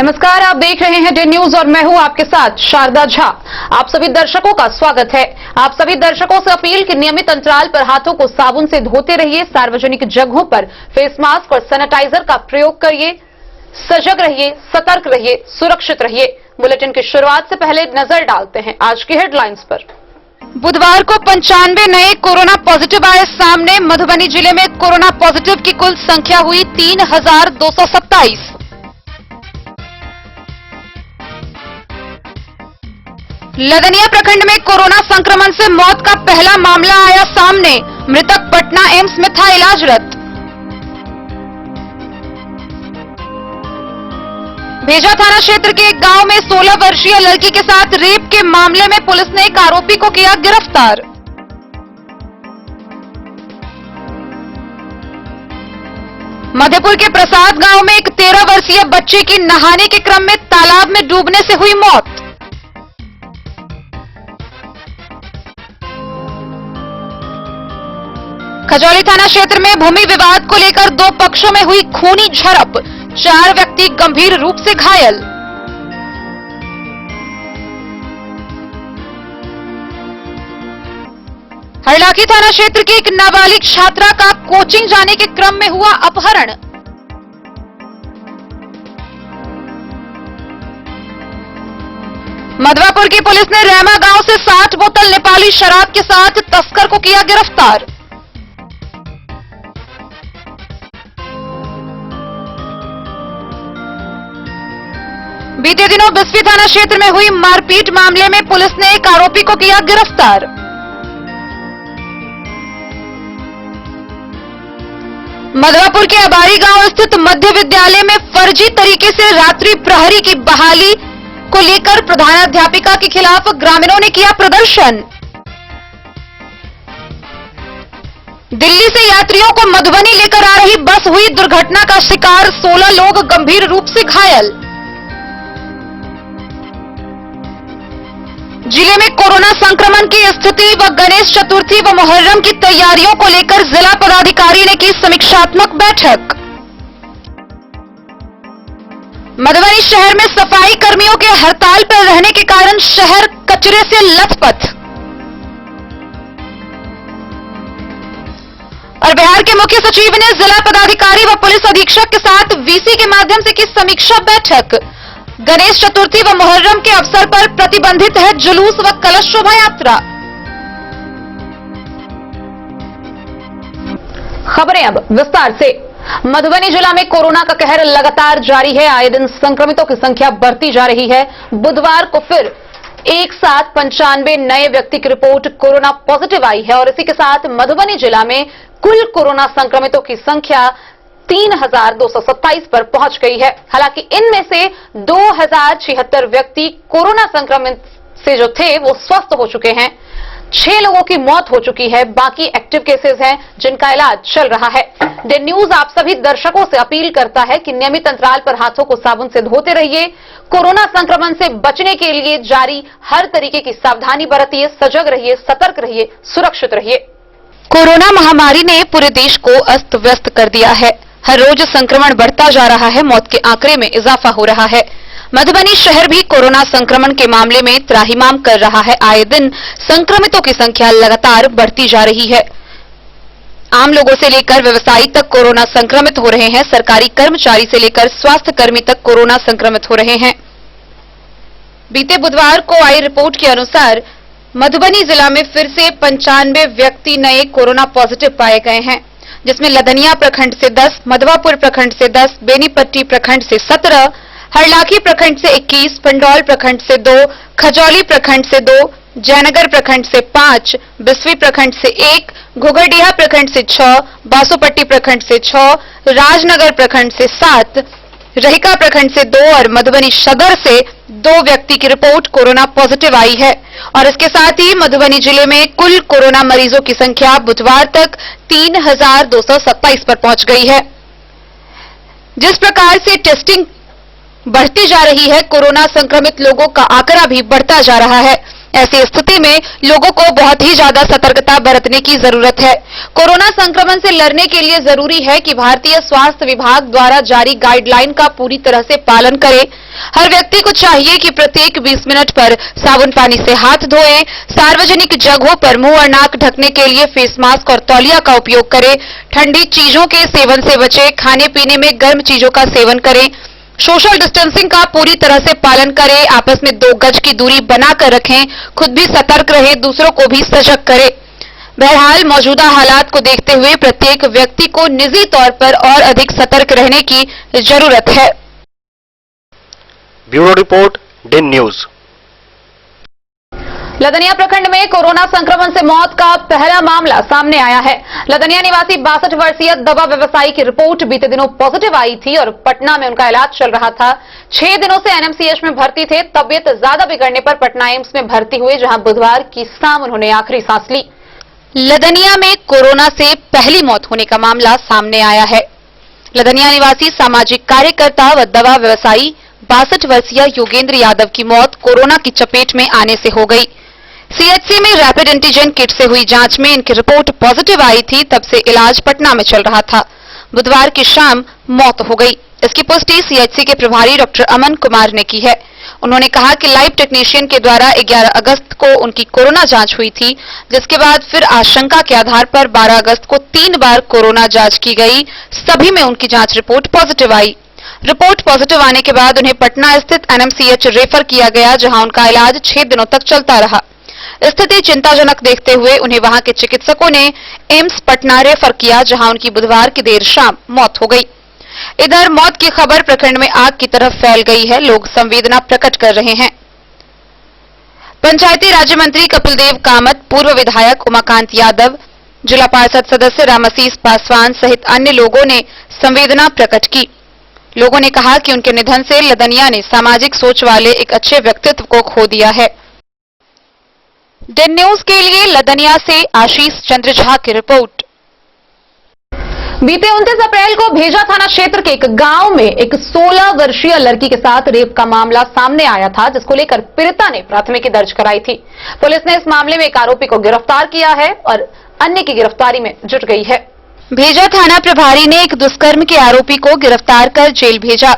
नमस्कार, आप देख रहे हैं डे न्यूज और मैं हूं आपके साथ शारदा झा। आप सभी दर्शकों का स्वागत है। आप सभी दर्शकों से अपील कि नियमित अंतराल पर हाथों को साबुन से धोते रहिए, सार्वजनिक जगहों पर फेस मास्क और सैनिटाइजर का प्रयोग करिए, सजग रहिए, सतर्क रहिए, सुरक्षित रहिए। बुलेटिन की शुरुआत से पहले नजर डालते हैं आज की हेडलाइंस पर। बुधवार को 95 नए कोरोना पॉजिटिव आए सामने। मधुबनी जिले में कोरोना पॉजिटिव की कुल संख्या हुई 3227। लदनिया प्रखंड में कोरोना संक्रमण से मौत का पहला मामला आया सामने। मृतक पटना एम्स में था इलाजरत। भेजा थाना क्षेत्र के एक गांव में 16 वर्षीय लड़की के साथ रेप के मामले में पुलिस ने एक आरोपी को किया गिरफ्तार। मधेपुर के प्रसाद गांव में एक 13 वर्षीय बच्चे की नहाने के क्रम में तालाब में डूबने से हुई मौत। खजौली थाना क्षेत्र में भूमि विवाद को लेकर दो पक्षों में हुई खूनी झड़प। 4 व्यक्ति गंभीर रूप से घायल। हरलाखी थाना क्षेत्र की एक नाबालिग छात्रा का कोचिंग जाने के क्रम में हुआ अपहरण। मधवापुर की पुलिस ने रहमा गांव से 60 बोतल नेपाली शराब के साथ तस्कर को किया गिरफ्तार। बीते दिनों बिस्फी थाना क्षेत्र में हुई मारपीट मामले में पुलिस ने एक आरोपी को किया गिरफ्तार। मधवापुर के अबारी गांव स्थित मध्य विद्यालय में फर्जी तरीके से रात्रि प्रहरी की बहाली को लेकर प्रधानाध्यापिका के खिलाफ ग्रामीणों ने किया प्रदर्शन। दिल्ली से यात्रियों को मधुबनी लेकर आ रही बस हुई दुर्घटना का शिकार। 16 लोग गंभीर रूप से घायल। जिले में कोरोना संक्रमण की स्थिति व गणेश चतुर्थी व मुहर्रम की तैयारियों को लेकर जिला पदाधिकारी ने की समीक्षात्मक बैठक। मधुबनी शहर में सफाई कर्मियों के हड़ताल पर रहने के कारण शहर कचरे से लथपथ। और बिहार के मुख्य सचिव ने जिला पदाधिकारी व पुलिस अधीक्षक के साथ वीसी के माध्यम से की समीक्षा बैठक। गणेश चतुर्थी व मुहर्रम के अवसर पर प्रतिबंधित है जुलूस व कलश शोभा यात्रा। खबरें अब विस्तार से। मधुबनी जिला में कोरोना का कहर लगातार जारी है। आए दिन संक्रमितों की संख्या बढ़ती जा रही है। बुधवार को फिर एक साथ 95 नए व्यक्ति की रिपोर्ट कोरोना पॉजिटिव आई है और इसी के साथ मधुबनी जिला में कुल कोरोना संक्रमितों की संख्या 3227 पर पहुंच गई है। हालांकि इनमें से 2076 व्यक्ति कोरोना संक्रमित से जो थे वो स्वस्थ हो चुके हैं। 6 लोगों की मौत हो चुकी है। बाकी एक्टिव केसेस हैं जिनका इलाज चल रहा है। डे न्यूज आप सभी दर्शकों से अपील करता है कि नियमित अंतराल पर हाथों को साबुन से धोते रहिए। कोरोना संक्रमण से बचने के लिए जारी हर तरीके की सावधानी बरतिए, सजग रहिए, सतर्क रहिए, सुरक्षित रहिए। कोरोना महामारी ने पूरे देश को अस्त व्यस्त कर दिया है। हर रोज संक्रमण बढ़ता जा रहा है। मौत के आंकड़े में इजाफा हो रहा है। मधुबनी शहर भी कोरोना संक्रमण के मामले में त्राहिमाम कर रहा है। आए दिन संक्रमितों की संख्या लगातार बढ़ती जा रही है। आम लोगों से लेकर व्यवसायी तक कोरोना संक्रमित हो रहे हैं। सरकारी कर्मचारी से लेकर स्वास्थ्य कर्मी तक कोरोना संक्रमित हो रहे हैं। बीते बुधवार को आई रिपोर्ट के अनुसार मधुबनी जिला में फिर से 95 व्यक्ति नए कोरोना पॉजिटिव पाए गए हैं, जिसमें लदनिया प्रखंड से 10, मधवापुर प्रखंड से 10, बेनीपट्टी प्रखंड से 17, हरलाखी प्रखंड से 21, पंडौल प्रखंड से 2, खजौली प्रखंड से 2, जयनगर प्रखंड से 5, बिस्वी प्रखंड से 1, घुघरडीहा प्रखंड से 6, बासोपट्टी प्रखंड से 6, राजनगर प्रखंड से 7, रहिका प्रखंड से 2 और मधुबनी सदर से 2 व्यक्ति की रिपोर्ट कोरोना पॉजिटिव आई है। और इसके साथ ही मधुबनी जिले में कुल कोरोना मरीजों की संख्या बुधवार तक 3227 पर पहुंच गई है। जिस प्रकार से टेस्टिंग बढ़ती जा रही है, कोरोना संक्रमित लोगों का आंकड़ा भी बढ़ता जा रहा है। ऐसी स्थिति में लोगों को बहुत ही ज्यादा सतर्कता बरतने की जरूरत है। कोरोना संक्रमण से लड़ने के लिए जरूरी है कि भारतीय स्वास्थ्य विभाग द्वारा जारी गाइडलाइन का पूरी तरह से पालन करें। हर व्यक्ति को चाहिए कि प्रत्येक 20 मिनट पर साबुन पानी से हाथ धोएं, सार्वजनिक जगहों पर मुंह और नाक ढकने के लिए फेस मास्क और तौलिया का उपयोग करें, ठंडी चीजों के सेवन से बचें, खाने पीने में गर्म चीजों का सेवन करें, सोशल डिस्टेंसिंग का पूरी तरह से पालन करें, आपस में 2 गज की दूरी बनाकर रखें, खुद भी सतर्क रहें, दूसरों को भी सजग करें। बहरहाल मौजूदा हालात को देखते हुए प्रत्येक व्यक्ति को निजी तौर पर और अधिक सतर्क रहने की जरूरत है। ब्यूरो रिपोर्ट, दिन न्यूज। लदनिया प्रखंड में कोरोना संक्रमण से मौत का पहला मामला सामने आया है। लदनिया निवासी 62 वर्षीय दवा व्यवसायी की रिपोर्ट बीते दिनों पॉजिटिव आई थी और पटना में उनका इलाज चल रहा था। 6 दिनों से एनएमसीएच में भर्ती थे। तबियत ज्यादा बिगड़ने पर पटना एम्स में भर्ती हुए, जहां बुधवार की शाम उन्होंने आखिरी सांस ली। लदनिया में कोरोना से पहली मौत होने का मामला सामने आया है। लदनिया निवासी सामाजिक कार्यकर्ता व दवा व्यवसायी 62 वर्षीय योगेंद्र यादव की मौत कोरोना की चपेट में आने से हो गई। सीएचसी में रैपिड एंटीजन किट से हुई जांच में इनकी रिपोर्ट पॉजिटिव आई थी। तब से इलाज पटना में चल रहा था। बुधवार की शाम मौत हो गई। इसकी पुष्टि सीएचसी के प्रभारी डॉक्टर अमन कुमार ने की है। उन्होंने कहा कि लाइव टेक्नीशियन के द्वारा 11 अगस्त को उनकी कोरोना जांच हुई थी, जिसके बाद फिर आशंका के आधार पर 12 अगस्त को 3 बार कोरोना जांच की गई। सभी में उनकी जांच रिपोर्ट पॉजिटिव आई। रिपोर्ट पॉजिटिव आने के बाद उन्हें पटना स्थित एनएमसीएच रेफर किया गया, जहां उनका इलाज 6 दिनों तक चलता रहा। स्थिति चिंताजनक देखते हुए उन्हें वहां के चिकित्सकों ने एम्स पटना रेफर किया, जहां उनकी बुधवार की देर शाम मौत हो गई। इधर मौत की खबर प्रखंड में आग की तरफ फैल गई है। लोग संवेदना प्रकट कर रहे हैं। पंचायती राज्य मंत्री कपिल देव कामत, पूर्व विधायक उमाकांत यादव, जिला पार्षद सदस्य रामाशीष पासवान सहित अन्य लोगों ने संवेदना प्रकट की। लोगों ने कहा कि उनके निधन से लदनिया ने सामाजिक सोच वाले एक अच्छे व्यक्तित्व को खो दिया है। दिन न्यूज के लिए लदनिया से आशीष चंद्र झा की रिपोर्ट। बीते 29 अप्रैल को भेजा थाना क्षेत्र के एक गांव में एक 16 वर्षीय लड़की के साथ रेप का मामला सामने आया था, जिसको लेकर पीड़िता ने प्राथमिकी दर्ज कराई थी। पुलिस ने इस मामले में एक आरोपी को गिरफ्तार किया है और अन्य की गिरफ्तारी में जुट गई है। भेजा थाना प्रभारी ने एक दुष्कर्म के आरोपी को गिरफ्तार कर जेल भेजा।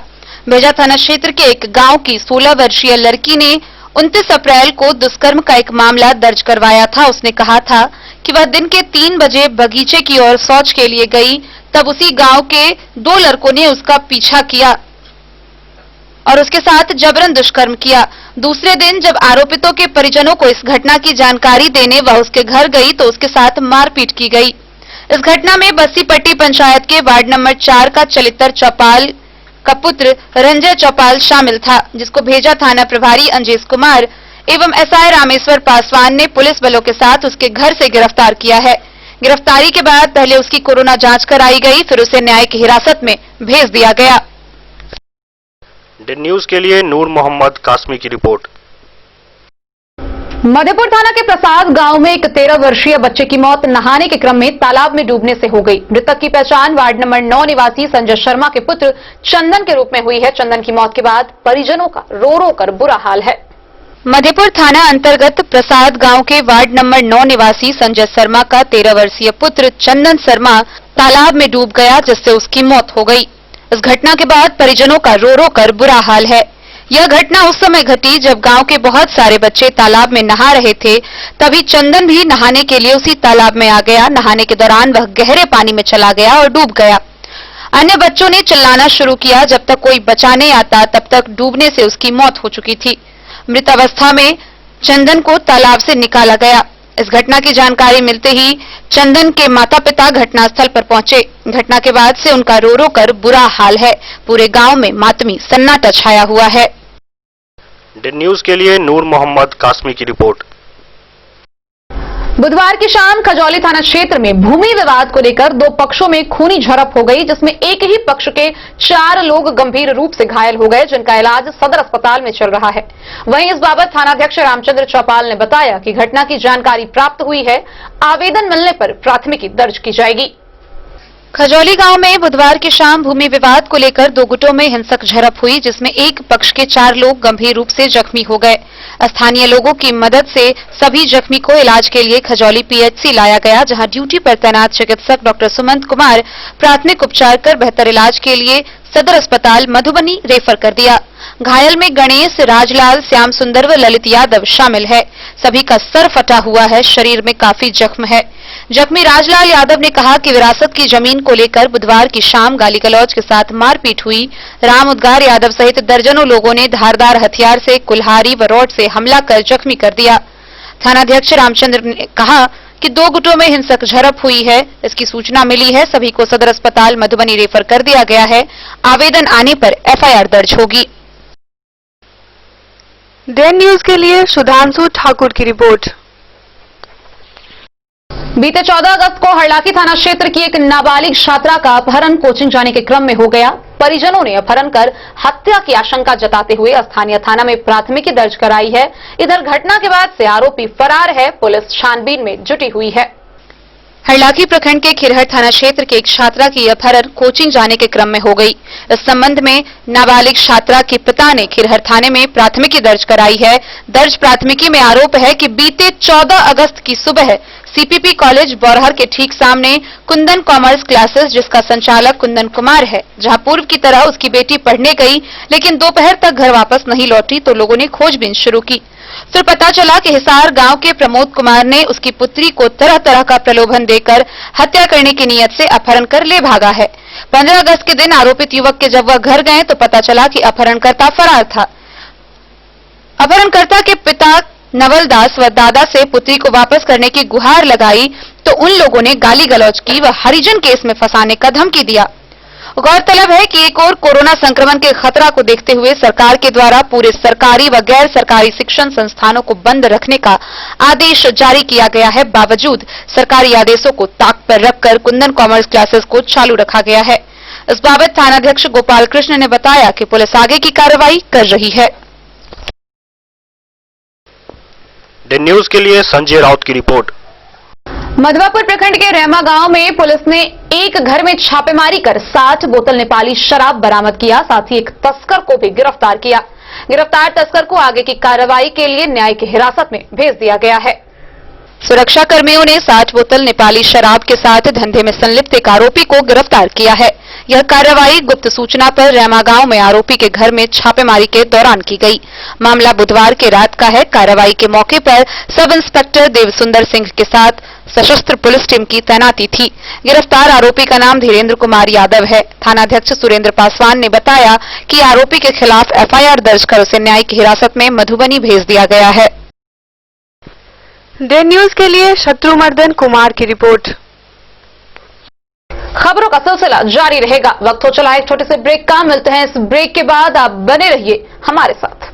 भेजा थाना क्षेत्र के एक गांव की 16 वर्षीय लड़की ने 29 अप्रैल को दुष्कर्म का एक मामला दर्ज करवाया था। उसने कहा था कि वह दिन के 3 बजे बगीचे की ओर शौच के लिए गई। तब उसी गांव के 2 लड़कों ने उसका पीछा किया और उसके साथ जबरन दुष्कर्म किया। दूसरे दिन जब आरोपितों के परिजनों को इस घटना की जानकारी देने वह उसके घर गई तो उसके साथ मारपीट की गई। इस घटना में बस्सीपट्टी पंचायत के वार्ड नंबर 4 का चलितर चौपाल का पुत्र रंजय चौपाल शामिल था, जिसको भेजा थाना प्रभारी अंजेश कुमार एवं एसआई रामेश्वर पासवान ने पुलिस बलों के साथ उसके घर से गिरफ्तार किया है। गिरफ्तारी के बाद पहले उसकी कोरोना जांच कराई गई, फिर उसे न्यायिक हिरासत में भेज दिया गया। दिन न्यूज के लिए नूर मोहम्मद कासमी की रिपोर्ट। मधेपुर थाना के प्रसाद गांव में एक 13 वर्षीय बच्चे की मौत नहाने के क्रम में तालाब में डूबने से हो गई। मृतक की पहचान वार्ड नंबर 9 निवासी संजय शर्मा के पुत्र चंदन के रूप में हुई है। चंदन की मौत के बाद परिजनों का रो रो कर बुरा हाल है। मधेपुर थाना अंतर्गत प्रसाद गांव के वार्ड नंबर 9 निवासी संजय शर्मा का 13 वर्षीय पुत्र चंदन शर्मा तालाब में डूब गया, जिससे उसकी मौत हो गई। इस घटना के बाद परिजनों का रो रो कर बुरा हाल है। यह घटना उस समय घटी जब गांव के बहुत सारे बच्चे तालाब में नहा रहे थे। तभी चंदन भी नहाने के लिए उसी तालाब में आ गया। नहाने के दौरान वह गहरे पानी में चला गया और डूब गया। अन्य बच्चों ने चिल्लाना शुरू किया। जब तक कोई बचाने आता तब तक डूबने से उसकी मौत हो चुकी थी। मृत अवस्था में चंदन को तालाब से निकाला गया। इस घटना की जानकारी मिलते ही चंदन के माता-पिता घटनास्थल पर पहुंचे। घटना के बाद से उनका रो रो कर बुरा हाल है। पूरे गांव में मातमी सन्नाटा छाया हुआ है। दिन न्यूज के लिए नूर मोहम्मद कासमी की रिपोर्ट। बुधवार की शाम खजौली थाना क्षेत्र में भूमि विवाद को लेकर 2 पक्षों में खूनी झड़प हो गई, जिसमें एक ही पक्ष के 4 लोग गंभीर रूप से घायल हो गए, जिनका इलाज सदर अस्पताल में चल रहा है। वहीं इस बाबत थानाध्यक्ष रामचंद्र चौपाल ने बताया कि घटना की जानकारी प्राप्त हुई है। आवेदन मिलने पर प्राथमिकी दर्ज की जाएगी। खजौली गांव में बुधवार की शाम भूमि विवाद को लेकर दो गुटों में हिंसक झड़प हुई, जिसमें एक पक्ष के 4 लोग गंभीर रूप से जख्मी हो गए। स्थानीय लोगों की मदद से सभी जख्मी को इलाज के लिए खजौली पीएचसी लाया गया, जहां ड्यूटी पर तैनात चिकित्सक डॉक्टर सुमंत कुमार प्राथमिक उपचार कर बेहतर इलाज के लिए सदर अस्पताल मधुबनी रेफर कर दिया। घायल में गणेश, राजलाल, श्याम सुंदर व ललित यादव शामिल है। सभी का सर फटा हुआ है, शरीर में काफी जख्म है। जख्मी राजलाल यादव ने कहा कि विरासत की जमीन को लेकर बुधवार की शाम गाली गलौज के साथ मारपीट हुई। राम उद्गार यादव सहित दर्जनों लोगों ने धारदार हथियार से, कुल्हाड़ी व रॉड से हमला कर जख्मी कर दिया। थानाध्यक्ष रामचंद्र ने कहा कि दो गुटों में हिंसक झड़प हुई है। इसकी सूचना मिली है, सभी को सदर अस्पताल मधुबनी रेफर कर दिया गया है। आवेदन आने पर एफआईआर दर्ज होगी। डेन न्यूज के लिए सुधांशु ठाकुर की रिपोर्ट। बीते 14 अगस्त को हरलाखी थाना क्षेत्र की एक नाबालिग छात्रा का अपहरण कोचिंग जाने के क्रम में हो गया। परिजनों ने अपहरण कर हत्या की आशंका जताते हुए स्थानीय थाना में प्राथमिकी दर्ज कराई है। इधर घटना के बाद से आरोपी फरार है। पुलिस छानबीन में जुटी हुई है। हरलाखी प्रखंड के खिरहर थाना क्षेत्र के एक छात्रा की अपहरण कोचिंग जाने के क्रम में हो गई। इस संबंध में नाबालिग छात्रा के पिता ने खिरहर थाने में प्राथमिकी दर्ज कराई है। दर्ज प्राथमिकी में आरोप है कि बीते 14 अगस्त की सुबह सीपीपी कॉलेज बौरहर के ठीक सामने कुंदन कॉमर्स क्लासेस, जिसका संचालक कुंदन कुमार है, जहां पूर्व की तरह उसकी बेटी पढ़ने गई, लेकिन दोपहर तक घर वापस नहीं लौटी तो लोगों ने खोजबीन शुरू की। फिर पता चला कि हिसार गांव के प्रमोद कुमार ने उसकी पुत्री को तरह तरह का प्रलोभन देकर हत्या करने की नीयत से अपहरण कर ले भागा है। 15 अगस्त के दिन आरोपित युवक के जब वह घर गए तो पता चला कि अपहरणकर्ता फरार था। अपहरणकर्ता के पिता नवल दास व दादा से पुत्री को वापस करने की गुहार लगाई तो उन लोगों ने गाली गलौज की व हरिजन केस में फंसाने का धमकी दिया। गौरतलब है कि एक और कोरोना संक्रमण के खतरा को देखते हुए सरकार के द्वारा पूरे सरकारी व गैर सरकारी शिक्षण संस्थानों को बंद रखने का आदेश जारी किया गया है। बावजूद सरकारी आदेशों को ताक पर रखकर कुंदन कॉमर्स क्लासेस को चालू रखा गया है। इस बाबत थानाध्यक्ष गोपाल कृष्ण ने बताया कि पुलिस आगे की कार्रवाई कर रही है। डेन न्यूज के लिए संजय राउत की रिपोर्ट। मधवापुर प्रखंड के रहमा गांव में पुलिस ने एक घर में छापेमारी कर 60 बोतल नेपाली शराब बरामद किया। साथ ही एक तस्कर को भी गिरफ्तार किया। गिरफ्तार तस्कर को आगे की कार्रवाई के लिए न्यायिक हिरासत में भेज दिया गया है। सुरक्षा कर्मियों ने 60 बोतल नेपाली शराब के साथ धंधे में संलिप्त एक आरोपी को गिरफ्तार किया है। यह कार्रवाई गुप्त सूचना पर रहमा गांव में आरोपी के घर में छापेमारी के दौरान की गई। मामला बुधवार के रात का है। कार्रवाई के मौके पर सब इंस्पेक्टर देवसुंदर सिंह के साथ सशस्त्र पुलिस टीम की तैनाती थी। गिरफ्तार आरोपी का नाम धीरेन्द्र कुमार यादव है। थानाध्यक्ष सुरेंद्र पासवान ने बताया कि आरोपी के खिलाफ एफआईआर दर्ज कर उसे न्यायिक हिरासत में मधुबनी भेज दिया गया है। डेन न्यूज के लिए शत्रुमर्दन कुमार की रिपोर्ट। खबरों का सिलसिला जारी रहेगा। वक्त हो चला एक छोटे से ब्रेक का। मिलते हैं इस ब्रेक के बाद। आप बने रहिए हमारे साथ।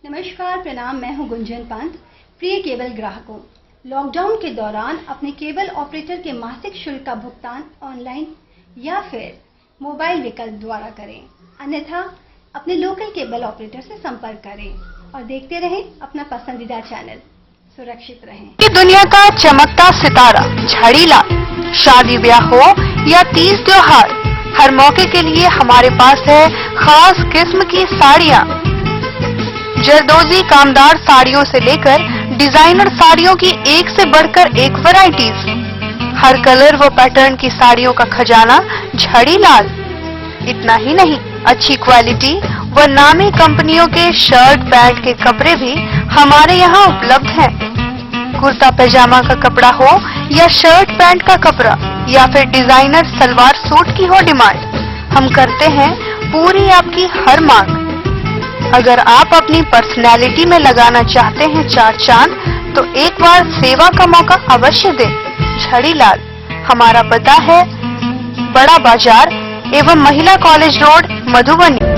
नमस्कार, प्रणाम। मैं हूं गुंजन पंत। प्रिय केबल ग्राहकों, लॉकडाउन के दौरान अपने केबल ऑपरेटर के मासिक शुल्क का भुगतान ऑनलाइन या फिर मोबाइल विकल्प द्वारा करें, अन्यथा अपने लोकल केबल ऑपरेटर से संपर्क करें और देखते रहें अपना पसंदीदा चैनल। सुरक्षित रहें। दुनिया का चमकता सितारा झड़ीलाल, शादी ब्याह हो या तीज त्योहार, हर मौके के लिए हमारे पास है खास किस्म की साड़ियाँ। जरदोजी कामदार साड़ियों से लेकर डिजाइनर साड़ियों की एक से बढ़कर एक वैरायटीज, हर कलर व पैटर्न की साड़ियों का खजाना झड़ीलाल। इतना ही नहीं, अच्छी क्वालिटी व नामी कंपनियों के शर्ट पैंट के कपड़े भी हमारे यहाँ उपलब्ध हैं। कुर्ता पैजामा का कपड़ा हो या शर्ट पैंट का कपड़ा या फिर डिजाइनर सलवार सूट की हो डिमांड, हम करते हैं पूरी आपकी हर मांग। अगर आप अपनी पर्सनैलिटी में लगाना चाहते हैं चार चांद, तो एक बार सेवा का मौका अवश्य दें। झड़ीलाल, हमारा पता है बड़ा बाजार एवं महिला कॉलेज रोड, मधुबनी।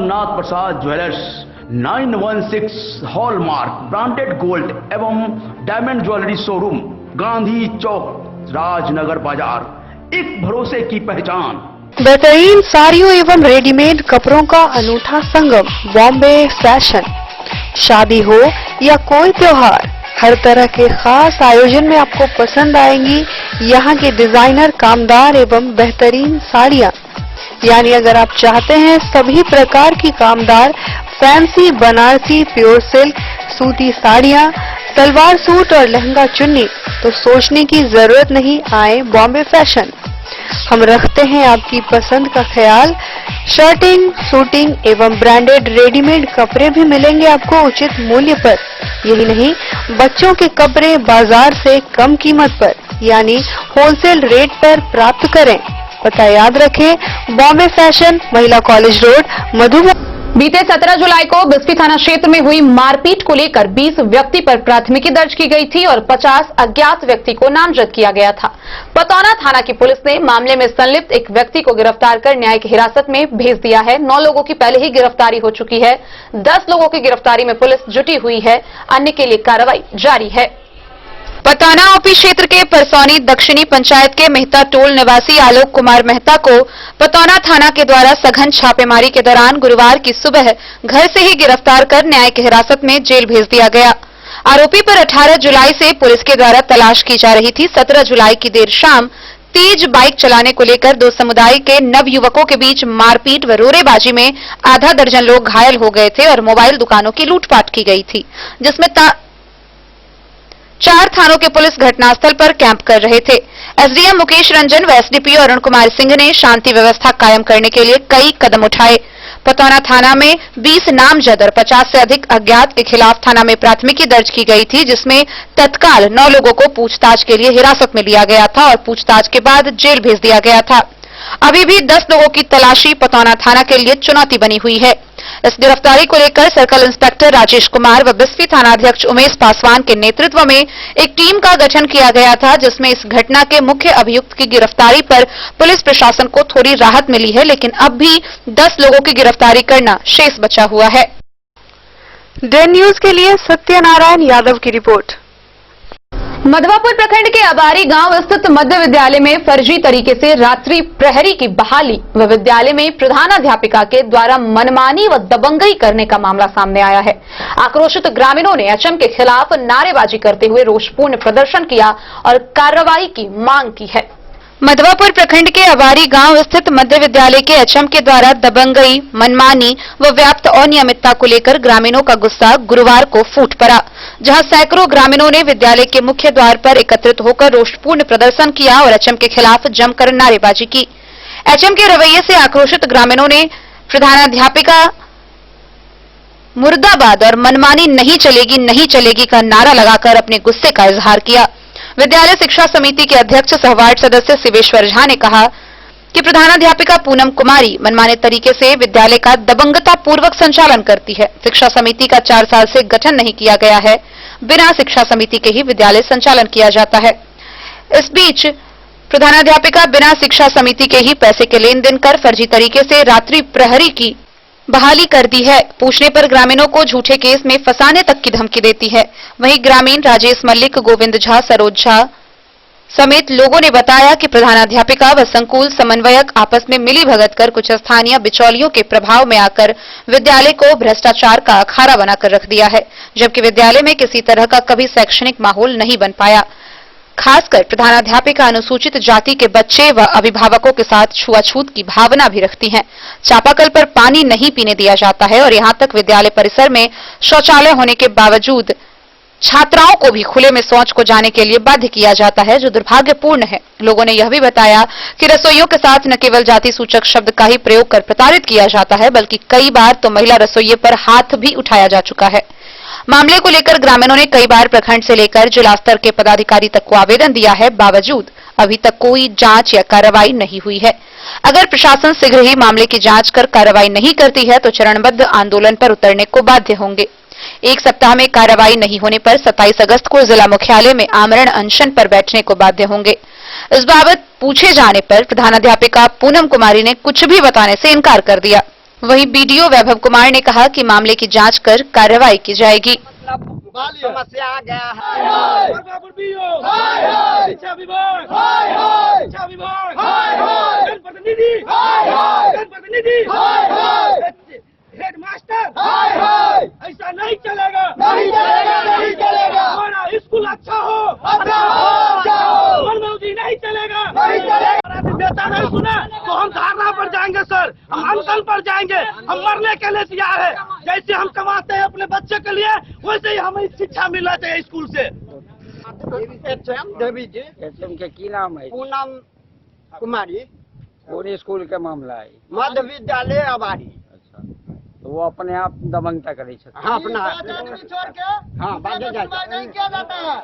अमरनाथ प्रसाद ज्वेलर्स 916 हॉलमार्क ब्रांडेड गोल्ड एवं डायमंड ज्वेलरी शोरूम, गांधी चौक, राजनगर बाजार, एक भरोसे की पहचान। बेहतरीन साड़ियों एवं रेडीमेड कपड़ों का अनूठा संगम बॉम्बे फैशन। शादी हो या कोई त्योहार, हर तरह के खास आयोजन में आपको पसंद आएंगी यहाँ के डिजाइनर कामदार एवं बेहतरीन साड़ियाँ। यानी अगर आप चाहते हैं सभी प्रकार की कामदार फैंसी बनारसी प्योर सिल्क सूती साड़ियाँ, सलवार सूट और लहंगा चुन्नी, तो सोचने की जरूरत नहीं, आए बॉम्बे फैशन। हम रखते हैं आपकी पसंद का ख्याल। शर्टिंग, सूटिंग एवं ब्रांडेड रेडीमेड कपड़े भी मिलेंगे आपको उचित मूल्य पर। यही नहीं, बच्चों के कपड़े बाजार से कम कीमत पर यानी होलसेल रेट पर प्राप्त करें। पता याद रखें, बॉम्बे फैशन, महिला कॉलेज रोड, मधुबन। बीते 17 जुलाई को बिस्फी थाना क्षेत्र में हुई मारपीट को लेकर 20 व्यक्ति पर प्राथमिकी दर्ज की गई थी और 50 अज्ञात व्यक्ति को नामजद किया गया था। पतौना थाना की पुलिस ने मामले में संलिप्त एक व्यक्ति को गिरफ्तार कर न्यायिक हिरासत में भेज दिया है। 9 लोगों की पहले ही गिरफ्तारी हो चुकी है। 10 लोगों की गिरफ्तारी में पुलिस जुटी हुई है। अन्य के लिए कार्रवाई जारी है। पतौना ओपी क्षेत्र के परसौनी दक्षिणी पंचायत के मेहता टोल निवासी आलोक कुमार मेहता को पतौना थाना के द्वारा सघन छापेमारी के दौरान गुरुवार की सुबह घर से ही गिरफ्तार कर न्यायिक हिरासत में जेल भेज दिया गया। आरोपी पर 18 जुलाई से पुलिस के द्वारा तलाश की जा रही थी। 17 जुलाई की देर शाम तेज बाइक चलाने को लेकर 2 समुदाय के नवयुवकों के बीच मारपीट व रोरेबाजी में आधा दर्जन लोग घायल हो गए थे और मोबाइल दुकानों की लूटपाट की गई थी, जिसमें 4 थानों के पुलिस घटनास्थल पर कैंप कर रहे थे। एसडीएम मुकेश रंजन व एसडीपीओ अरुण कुमार सिंह ने शांति व्यवस्था कायम करने के लिए कई कदम उठाए। पतौना थाना में 20 नामजद और 50 से अधिक अज्ञात के खिलाफ थाना में प्राथमिकी दर्ज की गई थी, जिसमें तत्काल 9 लोगों को पूछताछ के लिए हिरासत में लिया गया था और पूछताछ के बाद जेल भेज दिया गया था। अभी भी 10 लोगों की तलाशी पतौना थाना के लिए चुनौती बनी हुई है। इस गिरफ्तारी को लेकर सर्कल इंस्पेक्टर राजेश कुमार व बिस्फी थानाध्यक्ष उमेश पासवान के नेतृत्व में एक टीम का गठन किया गया था, जिसमें इस घटना के मुख्य अभियुक्त की गिरफ्तारी पर पुलिस प्रशासन को थोड़ी राहत मिली है, लेकिन अब भी 10 लोगों की गिरफ्तारी करना शेष बचा हुआ है। डे न्यूज के लिए सत्यनारायण यादव की रिपोर्ट। मधवापुर प्रखंड के अबारी गांव स्थित मध्य विद्यालय में फर्जी तरीके से रात्रि प्रहरी की बहाली व विद्यालय में प्रधानाध्यापिका के द्वारा मनमानी व दबंगई करने का मामला सामने आया है। आक्रोशित ग्रामीणों ने एचएम के खिलाफ नारेबाजी करते हुए रोषपूर्ण प्रदर्शन किया और कार्रवाई की मांग की है। मधवापुर प्रखंड के अबारी गांव स्थित मध्य विद्यालय के एचएम के द्वारा दबंगई, मनमानी व व्याप्त अनियमितता को लेकर ग्रामीणों का गुस्सा गुरुवार को फूट पड़ा, जहां सैकड़ों ग्रामीणों ने विद्यालय के मुख्य द्वार पर एकत्रित होकर रोषपूर्ण प्रदर्शन किया और एचएम के खिलाफ जमकर नारेबाजी की। एचएम के रवैये से आक्रोशित ग्रामीणों ने प्रधानाध्यापिका मुर्दाबाद और मनमानी नहीं चलेगी का नारा लगाकर अपने गुस्से का इजहार किया। विद्यालय शिक्षा समिति के अध्यक्ष सह वार्ड सदस्य शिवेश्वर झा ने कहा कि प्रधानाध्यापिका पूनम कुमारी मनमाने तरीके से विद्यालय का दबंगता पूर्वक संचालन करती है। शिक्षा समिति का 4 साल से गठन नहीं किया गया है। बिना शिक्षा समिति के ही विद्यालय संचालन किया जाता है। इस बीच प्रधानाध्यापिका बिना शिक्षा समिति के ही पैसे के लेन देन कर फर्जी तरीके से रात्रि प्रहरी की बहाली कर दी है। पूछने पर ग्रामीणों को झूठे केस में फंसाने तक की धमकी देती है। वहीं ग्रामीण राजेश मल्लिक, गोविंद झा, सरोज झा समेत लोगों ने बताया कि प्रधानाध्यापिका व संकुल समन्वयक आपस में मिली भगत कर कुछ स्थानीय बिचौलियों के प्रभाव में आकर विद्यालय को भ्रष्टाचार का अखाड़ा बनाकर रख दिया है, जबकि विद्यालय में किसी तरह का कभी शैक्षणिक माहौल नहीं बन पाया। खासकर प्रधानाध्यापिका अनुसूचित जाति के बच्चे व अभिभावकों के साथ छुआछूत की भावना भी रखती हैं। चापाकल पर पानी नहीं पीने दिया जाता है और यहां तक विद्यालय परिसर में शौचालय होने के बावजूद छात्राओं को भी खुले में शौच को जाने के लिए बाध्य किया जाता है, जो दुर्भाग्यपूर्ण है। लोगों ने यह भी बताया कि रसोइयों के साथ न केवल जाति सूचक शब्द का ही प्रयोग कर प्रताड़ित किया जाता है, बल्कि कई बार तो महिला रसोइये पर हाथ भी उठाया जा चुका है। मामले को लेकर ग्रामीणों ने कई बार प्रखंड से लेकर जिला स्तर के पदाधिकारी तक को आवेदन दिया है, बावजूद अभी तक कोई जांच या कार्रवाई नहीं हुई है। अगर प्रशासन शीघ्र ही मामले की जांच कर कार्रवाई नहीं करती है तो चरणबद्ध आंदोलन पर उतरने को बाध्य होंगे। 1 सप्ताह में कार्रवाई नहीं होने पर 27 अगस्त को जिला मुख्यालय में आमरण अनशन पर बैठने को बाध्य होंगे। इस बाबत पूछे जाने पर प्रधानाध्यापिका पूनम कुमारी ने कुछ भी बताने से इनकार कर दिया। वहीं बीडीओ वैभव कुमार ने कहा कि मामले की जांच कर कार्रवाई की जाएगी। समस्या आ गया है। शिक्षा विभाग, शिक्षा विभाग, जनप्रतिनिधि, जनप्रतिनिधि, हेडमास्टर, ऐसा नहीं चलेगा, नहीं चलेगा, नहीं चलेगा। हमारा स्कूल अच्छा हो, मोदी नहीं चलेगा, नहीं चलेगा। नेता नहीं सुना तो हम धरना पर जाएंगे सर, हम अनशन पर जाएंगे, हम मरने के लिए तैयार है। जैसे हम कमाते हैं अपने बच्चे के लिए, वैसे ही हमें शिक्षा मिलना चाहिए स्कूल से। देवी जी के की नाम है? पूनम कुमारी, पूरे स्कूल के मामला है। मध्य विद्यालय आबादी। तो वो अपने आप दबंगता करे छे। हाँ, अपना छोड़ के हाँ, बाकी नहीं किया जाता है।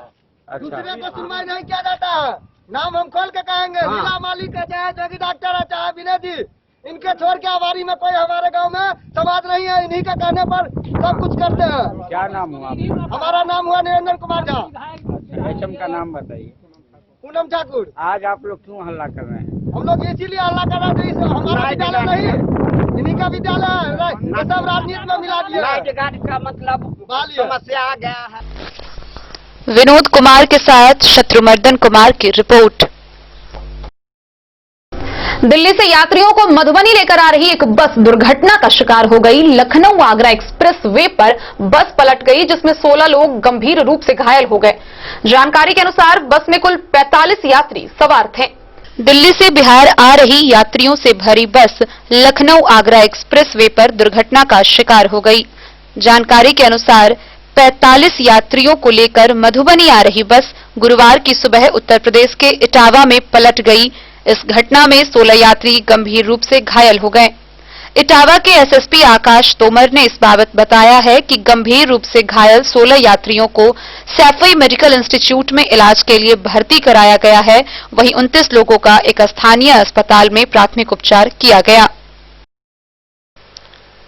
दूसरे को सुनवाई नहीं किया जाता है। नाम हम खोल के कहेंगे, हाँ। जिला मालिक है, चाहे जोगी डॉक्टर है, चाहे विनय जी, इनके छोड़ के आबादी में कोई हमारे गांव में समाज नहीं है। इन्हीं के कहने पर सब कुछ करते हैं। क्या नाम हुआ? हमारा नाम हुआ निरंजन कुमार झा। एचएम का नाम बताइए। पूनम ठाकुर। आज आप लोग क्यों हल्ला कर रहे हैं? हम लोग इसीलिए हल्ला कर रहे हैं, हमारा विद्यालय नहीं, इन्हीं का विद्यालय है। सब राजनीति में मिला दिया। लाइट गार्ड का मतलब समस्या आ गया है। विनोद कुमार के साथ शत्रुमर्दन कुमार की रिपोर्ट। दिल्ली से यात्रियों को मधुबनी लेकर आ रही एक बस दुर्घटना का शिकार हो गई। लखनऊ आगरा एक्सप्रेस वे पर बस पलट गई, जिसमें 16 लोग गंभीर रूप से घायल हो गए। जानकारी के अनुसार बस में कुल 45 यात्री सवार थे। दिल्ली से बिहार आ रही यात्रियों से भरी बस लखनऊ आगरा एक्सप्रेस वे पर दुर्घटना का शिकार हो गई। जानकारी के अनुसार 45 यात्रियों को लेकर मधुबनी आ रही बस गुरुवार की सुबह उत्तर प्रदेश के इटावा में पलट गई। इस घटना में 16 यात्री गंभीर रूप से घायल हो गए। इटावा के एसएसपी आकाश तोमर ने इस बाबत बताया है कि गंभीर रूप से घायल 16 यात्रियों को सैफई मेडिकल इंस्टीट्यूट में इलाज के लिए भर्ती कराया गया है। वहीं 29 लोगों का एक स्थानीय अस्पताल में प्राथमिक उपचार किया गया।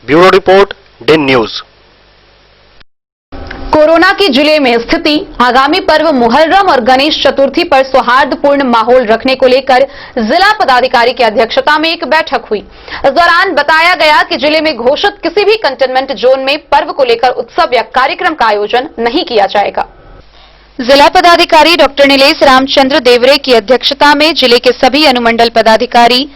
Bureau report, Den news. Corona की जिले में स्थिति। आगामी पर्व मुहर्रम और गणेश चतुर्थी पर सौहार्दपूर्ण माहौल रखने को लेकर जिला पदाधिकारी की अध्यक्षता में एक बैठक हुई। इस दौरान बताया गया कि जिले में घोषित किसी भी कंटेनमेंट जोन में पर्व को लेकर उत्सव या कार्यक्रम का आयोजन नहीं किया जाएगा। जिला पदाधिकारी डॉक्टर नीलेश रामचंद्र देवरे की अध्यक्षता में जिले के सभी अनुमंडल पदाधिकारी,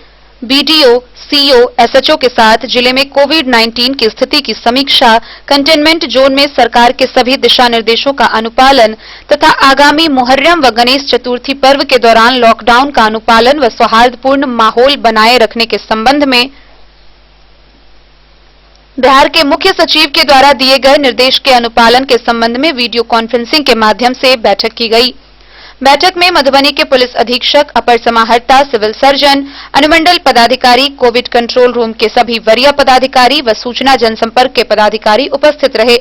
बीडीओ, सीओ, एसएचओ के साथ जिले में कोविड-19 की स्थिति की समीक्षा, कंटेनमेंट जोन में सरकार के सभी दिशा निर्देशों का अनुपालन तथा आगामी मुहर्रम व गणेश चतुर्थी पर्व के दौरान लॉकडाउन का अनुपालन व सौहार्दपूर्ण माहौल बनाए रखने के संबंध में बिहार के मुख्य सचिव के द्वारा दिए गए निर्देश के अनुपालन के संबंध में वीडियो कॉन्फ्रेंसिंग के माध्यम से बैठक की गई। बैठक में मधुबनी के पुलिस अधीक्षक, अपर समाहर्ता, सिविल सर्जन, अनुमंडल पदाधिकारी, कोविड कंट्रोल रूम के सभी वरीय पदाधिकारी व सूचना जनसंपर्क के पदाधिकारी उपस्थित रहे।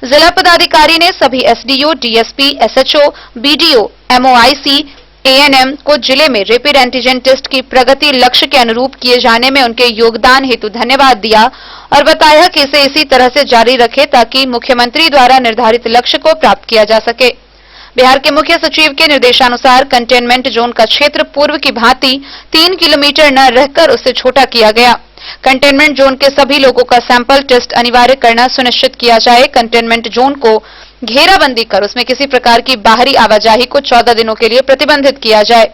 जिला पदाधिकारी ने सभी SDO, DSP, SHO, BDO, MOIC, ANM को जिले में रैपिड एंटीजन टेस्ट की प्रगति लक्ष्य के अनुरूप किए जाने में उनके योगदान हेतु धन्यवाद दिया और बताया कि इसे इसी तरह से जारी रखे ताकि मुख्यमंत्री द्वारा निर्धारित लक्ष्य को प्राप्त किया जा सके। बिहार के मुख्य सचिव के निर्देशानुसार कंटेनमेंट जोन का क्षेत्र पूर्व की भांति 3 किलोमीटर न रहकर उसे छोटा किया गया। कंटेनमेंट जोन के सभी लोगों का सैंपल टेस्ट अनिवार्य करना सुनिश्चित किया जाए। कंटेनमेंट जोन को घेराबंदी कर उसमें किसी प्रकार की बाहरी आवाजाही को 14 दिनों के लिए प्रतिबंधित किया जाए।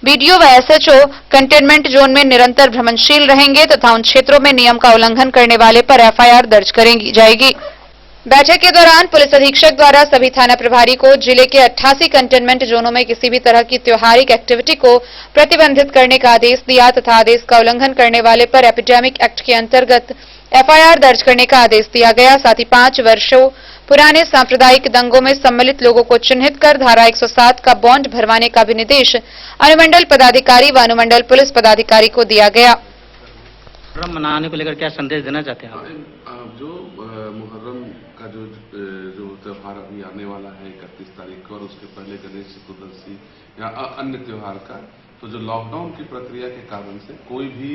बीडीओ व एसएचओ कंटेनमेंट जोन में निरंतर भ्रमणशील रहेंगे तथा उन क्षेत्रों में नियम का उल्लंघन करने वाले पर एफआईआर दर्ज करेंगी जाएगी। बैठक के दौरान पुलिस अधीक्षक द्वारा सभी थाना प्रभारी को जिले के 88 कंटेनमेंट जोनों में किसी भी तरह की त्योहारिक एक्टिविटी को प्रतिबंधित करने का आदेश दिया तथा आदेश का उल्लंघन करने वाले पर एपिडेमिक एक्ट के अंतर्गत एफआईआर दर्ज करने का आदेश दिया गया। साथ ही 5 वर्षों पुराने सांप्रदायिक दंगों में सम्मिलित लोगों को चिन्हित कर धारा 107 का बॉन्ड भरवाने का भी निर्देश अनुमंडल पदाधिकारी व अनुमंडल पुलिस पदाधिकारी को दिया गया। मुहर्रम मनाने को लेकर क्या संदेश देना चाहते हैं आप? जो मुहर्रम का जो त्योहार अभी आने वाला है 31 तारीख को और उसके पहले गणेश चतुर्दशी या अन्य त्योहार का, तो जो लॉकडाउन की प्रक्रिया के कारण से कोई भी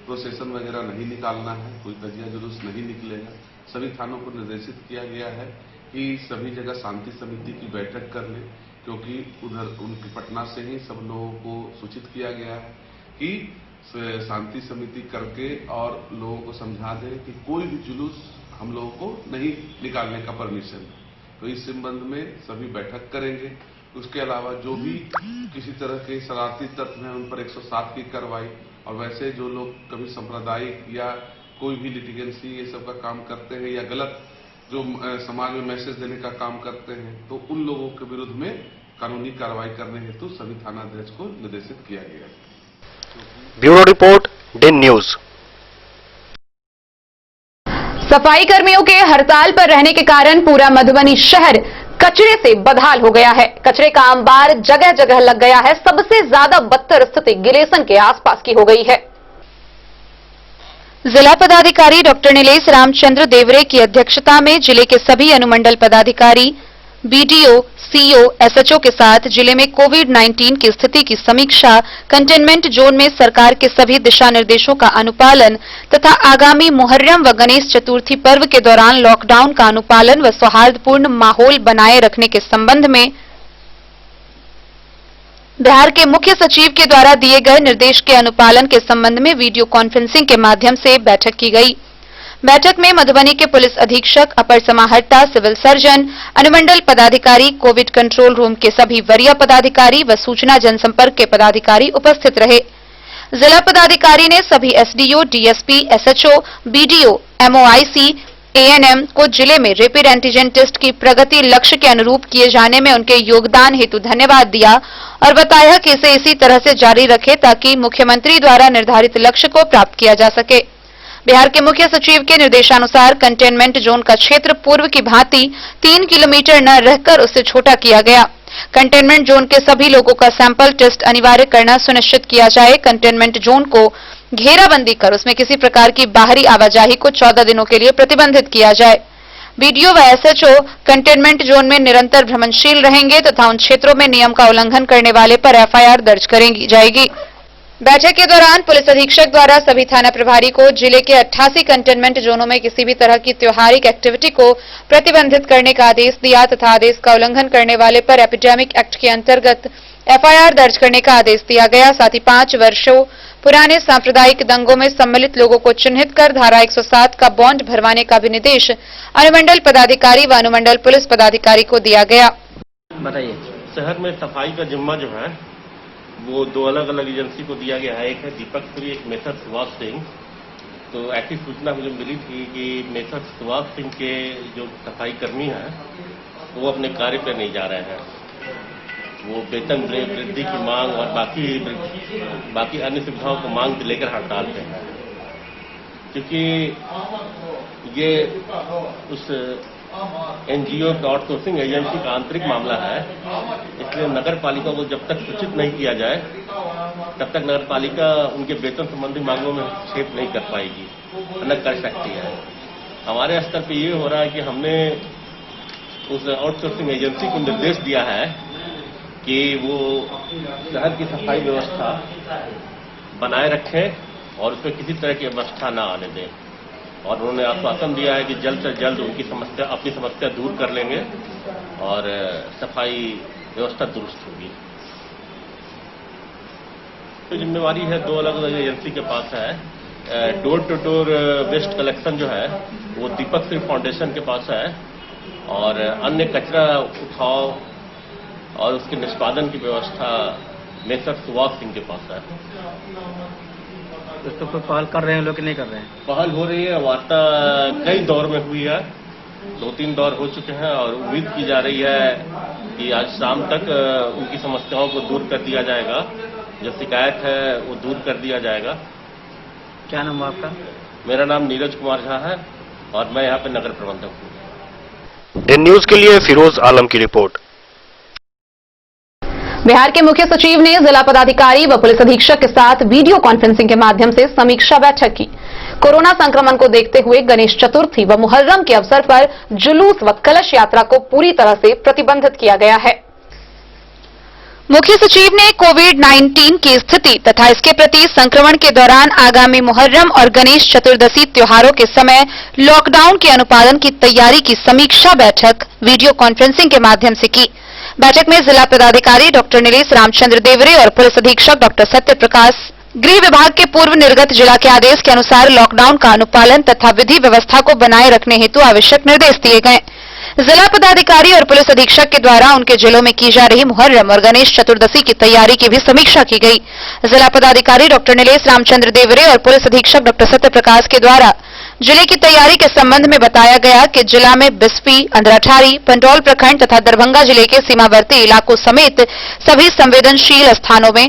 प्रोसेशन वगैरह नहीं निकालना है, कोई तजिया जुलूस नहीं निकलेगा। सभी थानों को निर्देशित किया गया है कि सभी जगह शांति समिति की बैठक कर ले, क्योंकि उधर उनकी पटना से ही सब लोगों को सूचित किया गया है कि शांति समिति करके और लोगों को समझा दें कि कोई भी जुलूस हम लोगों को नहीं निकालने का परमिशन। तो इस संबंध में सभी बैठक करेंगे। उसके अलावा जो भी किसी तरह के शरारती तत्व हैं उन पर 107 की कार्रवाई, और वैसे जो लोग कभी सांप्रदायिक या कोई भी लिटिगेंसी ये सब का काम करते हैं या गलत जो समाज में मैसेज देने का काम करते हैं, तो उन लोगों के विरुद्ध में कानूनी कार्रवाई करने हेतु सभी थानाध्यक्ष को निर्देशित किया गया है। Bureau report, Den news. सफाई कर्मियों के हड़ताल पर रहने के कारण पूरा मधुबनी शहर कचरे से बदहाल हो गया है। कचरे का अंबार जगह जगह लग गया है। सबसे ज्यादा बदतर स्थिति गिलेसन के आसपास की हो गई है। जिला पदाधिकारी डॉक्टर नीलेश रामचंद्र देवरे की अध्यक्षता में जिले के सभी अनुमंडल पदाधिकारी, बीडीओ, सीओ, एसएचओ के साथ जिले में कोविड-19 की स्थिति की समीक्षा, कंटेनमेंट जोन में सरकार के सभी दिशा निर्देशों का अनुपालन तथा आगामी मुहर्रम व गणेश चतुर्थी पर्व के दौरान लॉकडाउन का अनुपालन व सौहार्दपूर्ण माहौल बनाए रखने के संबंध में बिहार के मुख्य सचिव के द्वारा दिए गए निर्देश के अनुपालन के संबंध में वीडियो कॉन्फ्रेंसिंग के माध्यम से बैठक की गई। बैठक में मधुबनी के पुलिस अधीक्षक, अपर समाहर्ता, सिविल सर्जन, अनुमंडल पदाधिकारी, कोविड कंट्रोल रूम के सभी वरीय पदाधिकारी व सूचना जनसंपर्क के पदाधिकारी उपस्थित रहे। जिला पदाधिकारी ने सभी SDO, DSP, SHO, BDO, MOIC, ANM को जिले में रैपिड एंटीजन टेस्ट की प्रगति लक्ष्य के अनुरूप किए जाने में उनके योगदान हेतु धन्यवाद दिया और बताया कि इसे इसी तरह से जारी रखें ताकि मुख्यमंत्री द्वारा निर्धारित लक्ष्य को प्राप्त किया जा सके। बिहार के मुख्य सचिव के निर्देशानुसार कंटेनमेंट जोन का क्षेत्र पूर्व की भांति 3 किलोमीटर न रहकर उसे छोटा किया गया। कंटेनमेंट जोन के सभी लोगों का सैंपल टेस्ट अनिवार्य करना सुनिश्चित किया जाए। कंटेनमेंट जोन को घेराबंदी कर उसमें किसी प्रकार की बाहरी आवाजाही को 14 दिनों के लिए प्रतिबंधित किया जाए। बीडीओ व एसएचओ कंटेनमेंट जोन में निरंतर भ्रमणशील रहेंगे तथा उन क्षेत्रों में नियम का उल्लंघन करने वाले पर एफआईआर दर्ज करेगी जाएगी। बैठक के दौरान पुलिस अधीक्षक द्वारा सभी थाना प्रभारी को जिले के 88 कंटेनमेंट जोनों में किसी भी तरह की त्योहारिक एक्टिविटी को प्रतिबंधित करने का आदेश दिया तथा आदेश का उल्लंघन करने वाले पर एपिडेमिक एक्ट के अंतर्गत एफआईआर दर्ज करने का आदेश दिया गया। साथ ही 5 वर्षों पुराने सांप्रदायिक दंगों में सम्मिलित लोगों को चिन्हित कर धारा 107 का बॉन्ड भरवाने का भी निर्देश अनुमंडल पदाधिकारी व अनुमंडल पुलिस पदाधिकारी को दिया गया। बताइए, शहर में सफाई का जिम्मा जो है वो 2 अलग अलग एजेंसी को दिया गया है। एक है दीपक पुरी, एक मेथर सुभाष सिंह। तो ऐसी सूचना मुझे मिली थी कि मेथर सुभाष सिंह के जो सफाई कर्मी हैं वो अपने कार्य पर नहीं जा रहे हैं। वो वेतन वृद्धि की मांग और बाकी अन्य सुविधाओं को मांग लेकर हड़ताल पे हैं, क्योंकि ये उस एनजीओ आउटसोर्सिंग एजेंसी का आंतरिक मामला है। इसलिए नगर पालिका को जब तक सूचित नहीं किया जाए तब तक नगर पालिका उनके वेतन संबंधी मांगों में हस्तक्षेप नहीं कर पाएगी, न कर सकती है। हमारे स्तर पे ये हो रहा है कि हमने उस आउटसोर्सिंग एजेंसी को निर्देश दिया है कि वो शहर की सफाई व्यवस्था बनाए रखें और उसमें किसी तरह की व्यवस्था न आने दें। और उन्होंने आश्वासन दिया है कि जल्द से जल्द अपनी समस्या दूर कर लेंगे और सफाई व्यवस्था दुरुस्त होगी। तो जिम्मेवारी है 2 अलग अलग एजेंसी के पास है। Door to door waste collection जो है वो दीपक सिंह फाउंडेशन के पास है और अन्य कचरा उठाव और उसके निष्पादन की व्यवस्था मेसर सुभाष सिंह के पास है। इस पर कोई पहल कर रहे हैं लोग कि नहीं कर रहे हैं? पहल हो रही है, वार्ता कई दौर में हुई है, 2-3 दौर हो चुके हैं और उम्मीद की जा रही है कि आज शाम तक उनकी समस्याओं को दूर कर दिया जाएगा। जो शिकायत है वो दूर कर दिया जाएगा। क्या नाम है आपका? मेरा नाम नीरज कुमार झा है और मैं यहाँ पे नगर प्रबंधक हूँ। दिन न्यूज के लिए फिरोज आलम की रिपोर्ट। बिहार के मुख्य सचिव ने जिला पदाधिकारी व पुलिस अधीक्षक के साथ वीडियो कॉन्फ्रेंसिंग के माध्यम से समीक्षा बैठक की। कोरोना संक्रमण को देखते हुए गणेश चतुर्थी व मुहर्रम के अवसर पर जुलूस व कलश यात्रा को पूरी तरह से प्रतिबंधित किया गया है। मुख्य सचिव ने कोविड-19 की स्थिति तथा इसके प्रति संक्रमण के दौरान आगामी मुहर्रम और गणेश चतुर्दशी त्योहारों के समय लॉकडाउन के अनुपालन की तैयारी की समीक्षा बैठक वीडियो कॉन्फ्रेंसिंग के माध्यम से की। बैठक में जिला पदाधिकारी डॉक्टर नीलेश रामचंद्र देवरे और पुलिस अधीक्षक डॉक्टर सत्य प्रकाश गृह विभाग के पूर्व निर्गत जिला के आदेश के अनुसार लॉकडाउन का अनुपालन तथा विधि व्यवस्था को बनाए रखने हेतु आवश्यक निर्देश दिए गए। जिला पदाधिकारी और पुलिस अधीक्षक के द्वारा उनके जिलों में की जा रही मुहर्रम और गणेश चतुर्दशी की तैयारी की भी समीक्षा की गई। जिला पदाधिकारी डॉक्टर नीलेश रामचंद्र देवरे और पुलिस अधीक्षक डॉक्टर सत्य प्रकाश के द्वारा जिले की तैयारी के संबंध में बताया गया कि जिला में बिस्फी, अंधराठारी, पंडौल प्रखंड तथा दरभंगा जिले के सीमावर्ती इलाकों समेत सभी संवेदनशील स्थानों में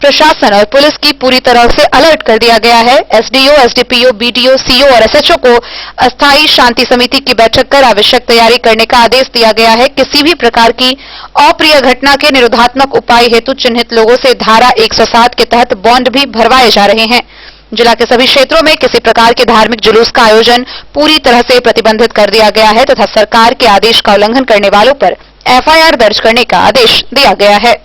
प्रशासन और पुलिस की पूरी तरह से अलर्ट कर दिया गया है। एसडीओ, एसडीपीओ, बीडीओ, सीओ और एसएचओ को अस्थायी शांति समिति की बैठक कर आवश्यक तैयारी करने का आदेश दिया गया है। किसी भी प्रकार की अप्रिय घटना के निरोधात्मक उपाय हेतु चिन्हित लोगों से धारा 107 के तहत बॉन्ड भी भरवाए जा रहे हैं। जिला के सभी क्षेत्रों में किसी प्रकार के धार्मिक जुलूस का आयोजन पूरी तरह से प्रतिबंधित कर दिया गया है तथा सरकार के आदेश का उल्लंघन करने वालों पर एफआईआर दर्ज करने का आदेश दिया गया है।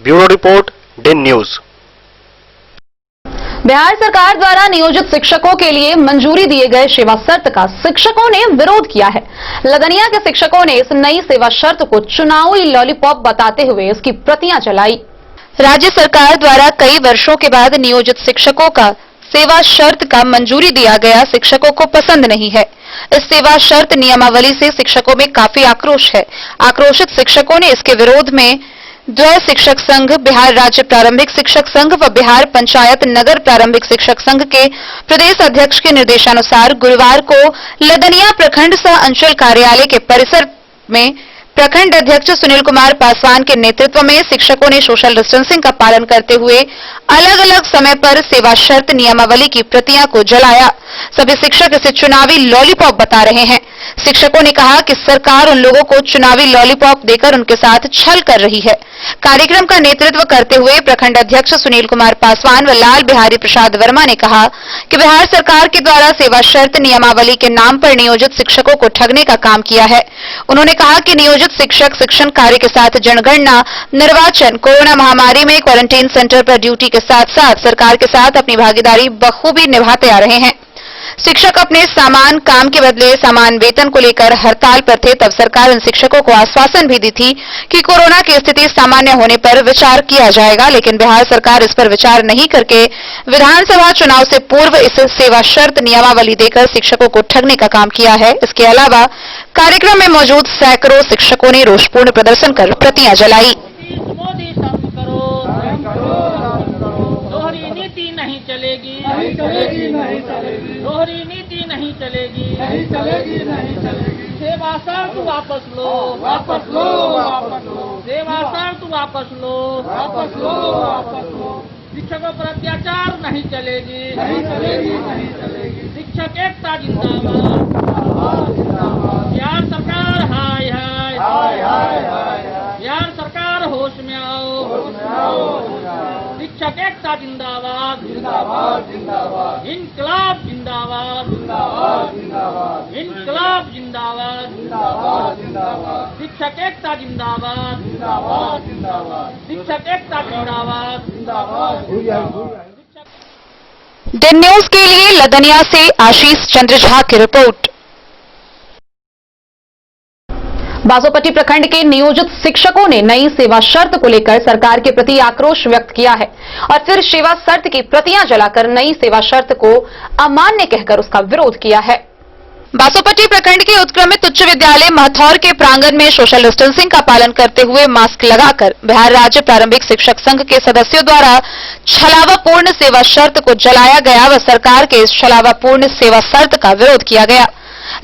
Bureau report, Den news. Bihar सरकार द्वारा नियोजित शिक्षकों के लिए मंजूरी दिए गए सेवा शर्त का शिक्षकों ने विरोध किया है। लदनिया के शिक्षकों ने इस नई सेवा शर्त को चुनावी लॉलीपॉप बताते हुए इसकी प्रतियां जलाई। राज्य सरकार द्वारा कई वर्षों के बाद नियोजित शिक्षकों का सेवा शर्त का मंजूरी दिया गया शिक्षकों को पसंद नहीं है। इस सेवा शर्त नियमावली से शिक्षकों में काफी आक्रोश है। आक्रोशित शिक्षकों ने इसके विरोध में द्वय शिक्षक संघ, बिहार राज्य प्रारंभिक शिक्षक संघ व बिहार पंचायत नगर प्रारंभिक शिक्षक संघ के प्रदेश अध्यक्ष के निर्देशानुसार गुरुवार को लदनिया प्रखंड सह अंचल कार्यालय के परिसर में प्रखंड अध्यक्ष सुनील कुमार पासवान के नेतृत्व में शिक्षकों ने सोशल डिस्टेंसिंग का पालन करते हुए अलग अलग समय पर सेवा शर्त नियमावली की प्रतियां को जलाया। सभी शिक्षक इसे चुनावी लॉलीपॉप बता रहे हैं। शिक्षकों ने कहा कि सरकार उन लोगों को चुनावी लॉलीपॉप देकर उनके साथ छल कर रही है। कार्यक्रम का नेतृत्व करते हुए प्रखंड अध्यक्ष सुनील कुमार पासवान व लाल बिहारी प्रसाद वर्मा ने कहा कि बिहार सरकार के द्वारा सेवा शर्त नियमावली के नाम पर नियोजित शिक्षकों को ठगने का काम किया है। उन्होंने कहा कि नियोजित शिक्षक शिक्षण कार्य के साथ जनगणना, निर्वाचन, कोरोना महामारी में क्वारंटीन सेंटर पर ड्यूटी के साथ साथ सरकार के साथ अपनी भागीदारी बखूबी निभाते आ रहे हैं। शिक्षक अपने सामान काम के बदले सामान वेतन को लेकर हड़ताल पर थे, तब सरकार इन शिक्षकों को आश्वासन भी दी थी कि कोरोना की स्थिति सामान्य होने पर विचार किया जाएगा, लेकिन बिहार सरकार इस पर विचार नहीं करके विधानसभा चुनाव से पूर्व इस सेवा शर्त नियमावली देकर शिक्षकों को ठगने का काम किया है। इसके अलावा कार्यक्रम में मौजूद सैकड़ों शिक्षकों ने रोषपूर्ण प्रदर्शन कर प्रतियां जलाई। दोहरी नीति नहीं चलेगी, दोहरी नीति नहीं चलेगी, सेवा शर्त वापस लो, सेवा शर्त वापस लो, शिक्षकों पर अत्याचार नहीं चलेगी, शिक्षक एकता जिंदाबाद, बिहार सरकार हाय हाय, बिहार सरकार होश में आओ, शिक्षक एकता जिंदाबाद, इनकलाब जिंदाबाद, इनकलाब जिंदाबाद, शिक्षक एकता जिंदाबाद, शिक्षक एकता जिंदाबाद। डेन न्यूज के लिए लदनिया से आशीष चंद्र झा की रिपोर्ट। बासोपट्टी प्रखंड के नियोजित शिक्षकों ने नई सेवा शर्त को लेकर सरकार के प्रति आक्रोश व्यक्त किया है और फिर सेवा शर्त की प्रतियां जलाकर नई सेवा शर्त को अमान्य कहकर उसका विरोध किया है। बासोपट्टी प्रखंड के उत्क्रमित उच्च विद्यालय महथौर के प्रांगण में सोशल डिस्टेंसिंग का पालन करते हुए मास्क लगाकर बिहार राज्य प्रारंभिक शिक्षक संघ के सदस्यों द्वारा छलावापूर्ण सेवा शर्त को जलाया गया व सरकार के इस छलावापूर्ण सेवा शर्त का विरोध किया गया।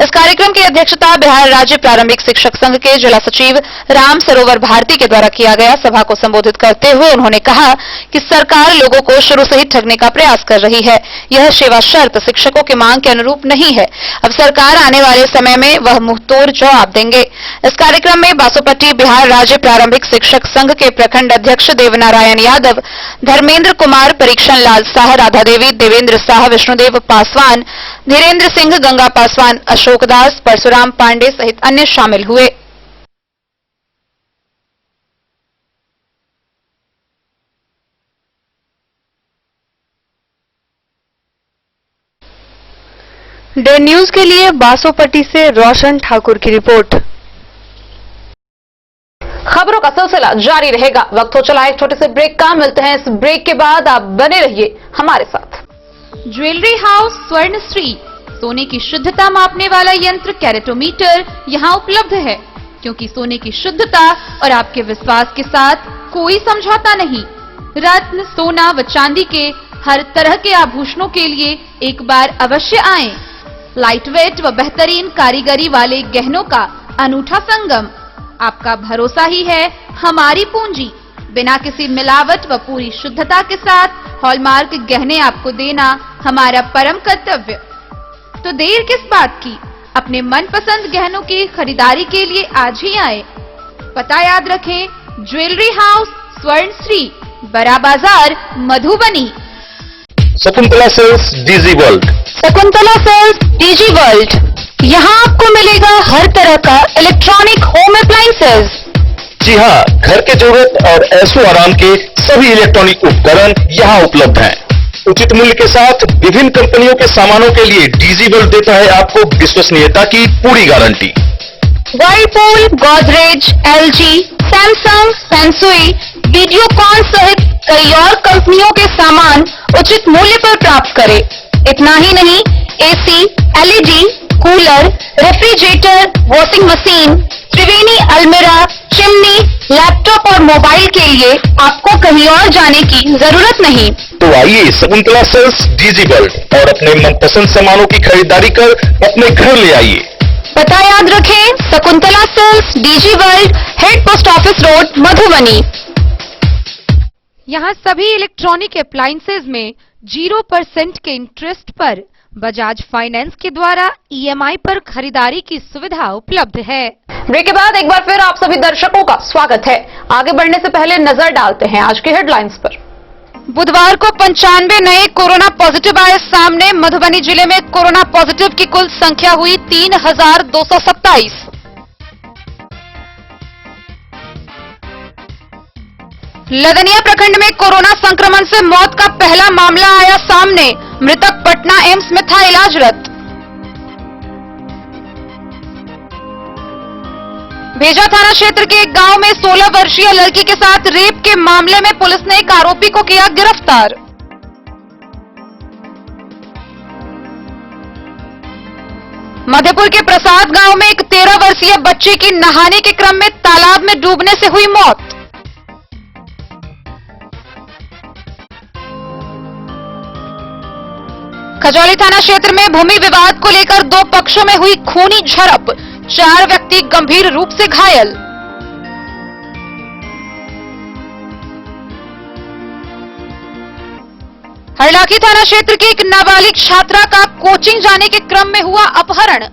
इस कार्यक्रम की अध्यक्षता बिहार राज्य प्रारंभिक शिक्षक संघ के जिला सचिव राम सरोवर भारती के द्वारा किया गया। सभा को संबोधित करते हुए उन्होंने कहा कि सरकार लोगों को शुरू से ही ठगने का प्रयास कर रही है। यह सेवा शर्त शिक्षकों की मांग के अनुरूप नहीं है। अब सरकार आने वाले समय में वह मुंहतोड़ जवाब देंगे। इस कार्यक्रम में बासोपट्टी बिहार राज्य प्रारंभिक शिक्षक संघ के प्रखंड अध्यक्ष देवनारायण यादव, धर्मेंद्र कुमार, परीक्षण लाल शाह, राधा देवी, देवेंद्र शाह, विष्णुदेव पासवान, धीरेन्द्र सिंह, गंगा पासवान, अशोक दास, परशुराम पांडे सहित अन्य शामिल हुए। डेन न्यूज के लिए बासोपट्टी से रोशन ठाकुर की रिपोर्ट। खबरों का सिलसिला जारी रहेगा। वक्त हो चला एक छोटे से ब्रेक का, मिलते हैं इस ब्रेक के बाद। आप बने रहिए हमारे साथ। ज्वेलरी हाउस स्वर्णश्री सोने की शुद्धता मापने वाला यंत्र कैरेटोमीटर यहाँ उपलब्ध है, क्योंकि सोने की शुद्धता और आपके विश्वास के साथ कोई समझौता नहीं। रत्न, सोना व चांदी के हर तरह के आभूषणों के लिए एक बार अवश्य आएं। लाइट वेट व बेहतरीन कारीगरी वाले गहनों का अनूठा संगम। आपका भरोसा ही है हमारी पूंजी। बिना किसी मिलावट व पूरी शुद्धता के साथ हॉलमार्क गहने आपको देना हमारा परम कर्तव्य। तो देर किस बात की, अपने मनपसंद गहनों की खरीदारी के लिए आज ही आए। पता याद रखें, jewellery house Swarnashree, Bada Bazar, Madhubani. Shakuntala sales DG world. Shakuntala sales DG world, यहाँ आपको मिलेगा हर तरह का इलेक्ट्रॉनिक होम अप्लायंसेज। जी हाँ, घर के जरूरत और ऐशो आराम के सभी इलेक्ट्रॉनिक उपकरण यहाँ उपलब्ध हैं। उचित मूल्य के साथ विभिन्न कंपनियों के सामानों के लिए डीजी वर्ल्ड देता है आपको विश्वसनीयता की पूरी guarantee. Whirlpool, Godrej, LG, Samsung, Sansui, Videocon सहित कई और कंपनियों के सामान उचित मूल्य पर प्राप्त करें। इतना ही नहीं, AC, LED, cooler, refrigerator, washing machine, Triveni अलमीरा, चिमनी, लैपटॉप और मोबाइल के लिए आपको कहीं और जाने की जरूरत नहीं। तो आइए शकुंतला सेल्स डीजी वर्ल्ड और अपने मनपसंद सामानों की खरीदारी कर अपने घर ले आइए। पता याद रखें, Shakuntala sales DG world, head post office road, Madhubani. यहाँ सभी इलेक्ट्रॉनिक अप्लायंसेज में 0% के इंटरेस्ट पर बजाज फाइनेंस के द्वारा ईएमआई पर खरीदारी की सुविधा उपलब्ध है। ब्रेक के बाद एक बार फिर आप सभी दर्शकों का स्वागत है। आगे बढ़ने से पहले नजर डालते हैं आज की हेडलाइंस पर। बुधवार को 95 नए कोरोना पॉजिटिव आए सामने। मधुबनी जिले में कोरोना पॉजिटिव की कुल संख्या हुई 3227। लदनिया प्रखंड में कोरोना संक्रमण से मौत का पहला मामला आया सामने। मृतक पटना एम्स में था इलाजरत। भेजा थाना क्षेत्र के एक गांव में 16 वर्षीय लड़की के साथ रेप के मामले में पुलिस ने एक आरोपी को किया गिरफ्तार। मधेपुर के प्रसाद गांव में एक 13 वर्षीय बच्चे की नहाने के क्रम में तालाब में डूबने से हुई मौत। खजौली थाना क्षेत्र में भूमि विवाद को लेकर दो पक्षों में हुई खूनी झड़प। 4 व्यक्ति गंभीर रूप से घायल। हरलाखी थाना क्षेत्र की एक नाबालिग छात्रा का कोचिंग जाने के क्रम में हुआ अपहरण।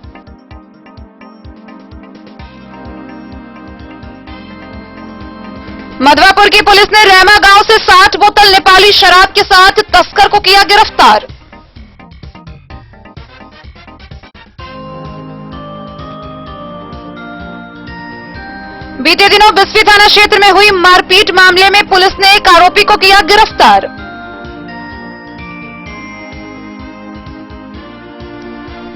मधवापुर की पुलिस ने रहमा गांव से 60 बोतल नेपाली शराब के साथ तस्कर को किया गिरफ्तार। बीते दिनों बिस्फी थाना क्षेत्र में हुई मारपीट मामले में पुलिस ने एक आरोपी को किया गिरफ्तार।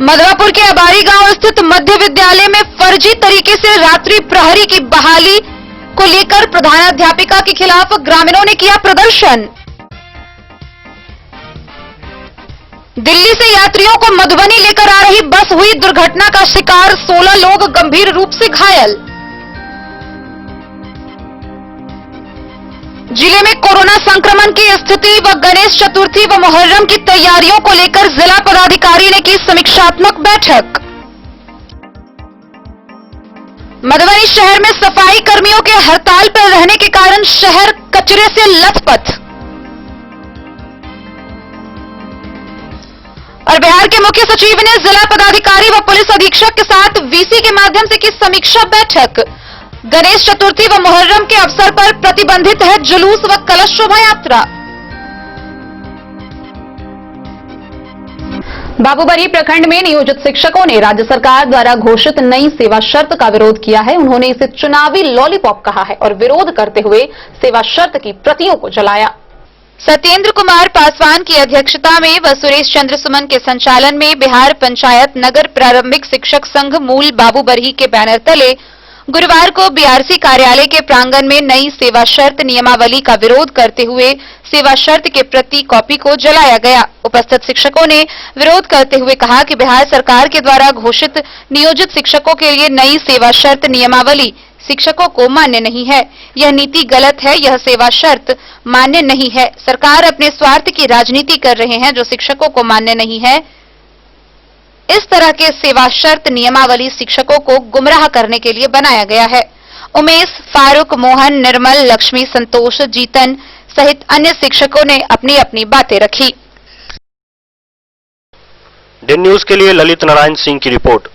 मधवापुर के अबारी गांव स्थित मध्य विद्यालय में फर्जी तरीके से रात्रि प्रहरी की बहाली को लेकर प्रधानाध्यापिका के खिलाफ ग्रामीणों ने किया प्रदर्शन। दिल्ली से यात्रियों को मधुबनी लेकर आ रही बस हुई दुर्घटना का शिकार। 16 लोग गंभीर रूप से घायल। जिले में कोरोना संक्रमण की स्थिति व गणेश चतुर्थी व मुहर्रम की तैयारियों को लेकर जिला पदाधिकारी ने की समीक्षात्मक बैठक। मधुबनी शहर में सफाई कर्मियों के हड़ताल पर रहने के कारण शहर कचरे से लथपथ। और बिहार के मुख्य सचिव ने जिला पदाधिकारी व पुलिस अधीक्षक के साथ वीसी के माध्यम से की समीक्षा बैठक। गणेश चतुर्थी व मुहर्रम के अवसर पर प्रतिबंधित है जुलूस व कलश शोभा यात्रा। बाबूबरी प्रखंड में नियोजित शिक्षकों ने राज्य सरकार द्वारा घोषित नई सेवा शर्त का विरोध किया है। उन्होंने इसे चुनावी लॉलीपॉप कहा है और विरोध करते हुए सेवा शर्त की प्रतियों को जलाया। सत्येंद्र कुमार पासवान की अध्यक्षता में व सुरेश चंद्र सुमन के संचालन में बिहार पंचायत नगर प्रारंभिक शिक्षक संघ मूल बाबूबरही के बैनर तले गुरुवार को बीआरसी कार्यालय के प्रांगण में नई सेवा शर्त नियमावली का विरोध करते हुए सेवा शर्त के प्रति कॉपी को जलाया गया। उपस्थित शिक्षकों ने विरोध करते हुए कहा कि बिहार सरकार के द्वारा घोषित नियोजित शिक्षकों के लिए नई सेवा शर्त नियमावली शिक्षकों को मान्य नहीं है। यह नीति गलत है। यह सेवा शर्त मान्य नहीं है। सरकार अपने स्वार्थ की राजनीति कर रहे हैं जो शिक्षकों को मान्य नहीं है। इस तरह के सेवा शर्त नियमावली शिक्षकों को गुमराह करने के लिए बनाया गया है। उमेश, फारूक, मोहन, निर्मल, लक्ष्मी, संतोष, जीतन सहित अन्य शिक्षकों ने अपनी अपनी बातें रखी। दिन न्यूज के लिए ललित नारायण सिंह की रिपोर्ट।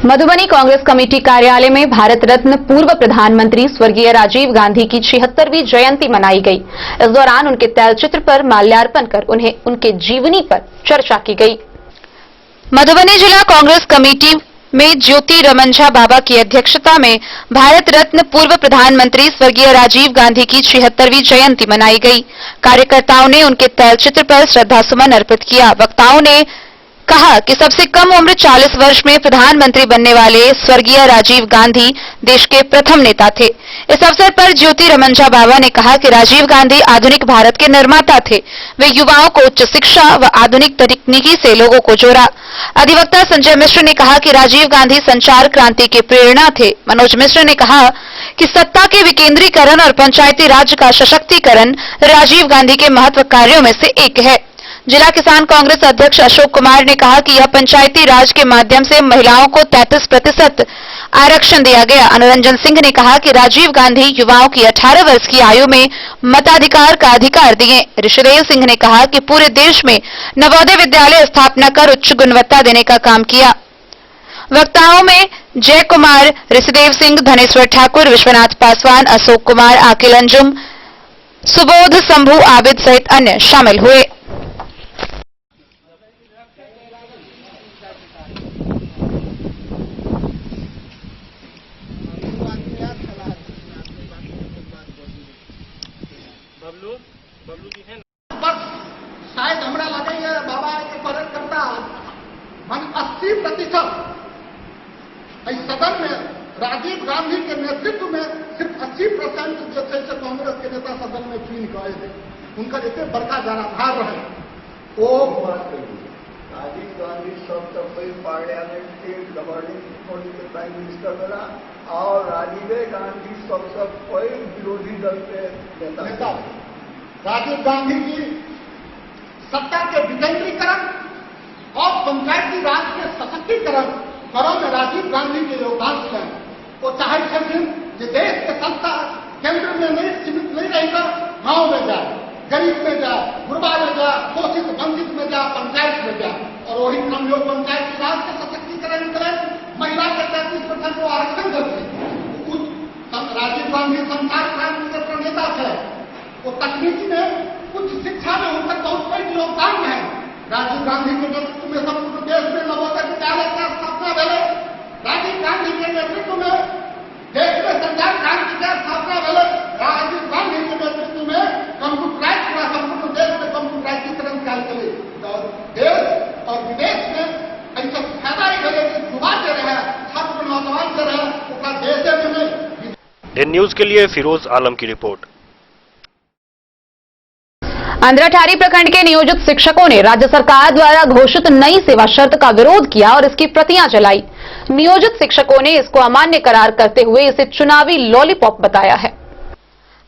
मधुबनी कांग्रेस कमेटी कार्यालय में भारत रत्न पूर्व प्रधानमंत्री स्वर्गीय राजीव गांधी की 76वीं जयंती मनाई गई। इस दौरान उनके तैलचित्र पर माल्यार्पण कर उन्हें उनके जीवनी पर चर्चा की गई। मधुबनी जिला कांग्रेस कमेटी में ज्योति रमंझा बाबा की अध्यक्षता में भारत रत्न पूर्व प्रधानमंत्री स्वर्गीय राजीव गांधी की 76वीं जयंती मनाई गई। कार्यकर्ताओं ने उनके तैलचित्र पर श्रद्धासुमन अर्पित किया। वक्ताओं ने कहा कि सबसे कम उम्र 40 वर्ष में प्रधानमंत्री बनने वाले स्वर्गीय राजीव गांधी देश के प्रथम नेता थे। इस अवसर पर ज्योति रमंझा बाबा ने कहा कि राजीव गांधी आधुनिक भारत के निर्माता थे। वे युवाओं को उच्च शिक्षा व आधुनिक तकनीकी से लोगों को जोड़ा। अधिवक्ता संजय मिश्र ने कहा कि राजीव गांधी संचार क्रांति के प्रेरणा थे। मनोज मिश्र ने कहा कि सत्ता के विकेंद्रीकरण और पंचायती राज का सशक्तिकरण राजीव गांधी के महत्व कार्यों में से एक है। जिला किसान कांग्रेस अध्यक्ष अशोक कुमार ने कहा कि यह पंचायती राज के माध्यम से महिलाओं को 33% आरक्षण दिया गया। अनुरंजन सिंह ने कहा कि राजीव गांधी युवाओं की 18 वर्ष की आयु में मताधिकार का अधिकार दिए। ऋषिदेव सिंह ने कहा कि पूरे देश में नवोदय विद्यालय स्थापना कर उच्च गुणवत्ता देने का काम किया। वक्ताओं में जय कुमार, ऋषिदेव सिंह, धनेश्वर ठाकुर, विश्वनाथ पासवान, अशोक कुमार, आकिल अंजुम, सुबोध, शंभू, आबिद सहित अन्य शामिल हुए। शायद हमरा लगे बाबा के फर्क करता 80% इस सदन में राजीव गांधी के नेतृत्व में सिर्फ 80% जो थे कांग्रेस के नेता सदन में चुन गए थे। उनका इतने बड़का जनाधार रहे वो राजीव गांधी सबसे पहले पार्लियामेंट के गवर्निंग बॉडी के प्राइम मिनिस्टर बना और राजीव गांधी सबसे पहले विरोधी दल के नेता। राजीव गांधी की सत्ता के विकेंद्रीकरण और पंचायती राज के सशक्तिकरण करों में राजीव गांधी के योगदान है। वो चाहे कि देश के सत्ता केंद्र में नहीं सीमित नहीं रहेगा, गांव में जाए, गरीब में जाए, गुरबा में जाए, शोषित वंचित में जाए, पंचायत में जाए और वही हम लोग पंचायती राज के सशक्तिकरण करें। महिला के 33% को आरक्षण करते। राजीव गांधी संचार क्रांति के प्रणेता थे। वो तकनीकी में उच्च शिक्षा में उनका बहुत बड़ी योगदान है। राजीव गांधी के नेतृत्व में संपूर्ण देश में नवोदय विद्यालय की स्थापना भेले। राजीव गांधी के नेतृत्व में देश में संचार क्रांति की स्थापना भेले। राजीव गांधी के नेतृत्व में कंप्यूटराइज पूरा संपूर्ण देश में कंप्यूटराइजीकरण कल चले। देश और विदेश में ऐसा फायदा ही भेले कि युवा दे रहे हैं, छात्र नौजवान दे रहे हैं, उसका देश में नहीं। दिन न्यूज के लिए फिरोज आलम की रिपोर्ट। अंद्राठारी प्रखंड के नियोजित शिक्षकों ने राज्य सरकार द्वारा घोषित नई सेवा शर्त का विरोध किया और इसकी प्रतियां जलाई। नियोजित शिक्षकों ने इसको अमान्य करार करते हुए इसे चुनावी लॉलीपॉप बताया है।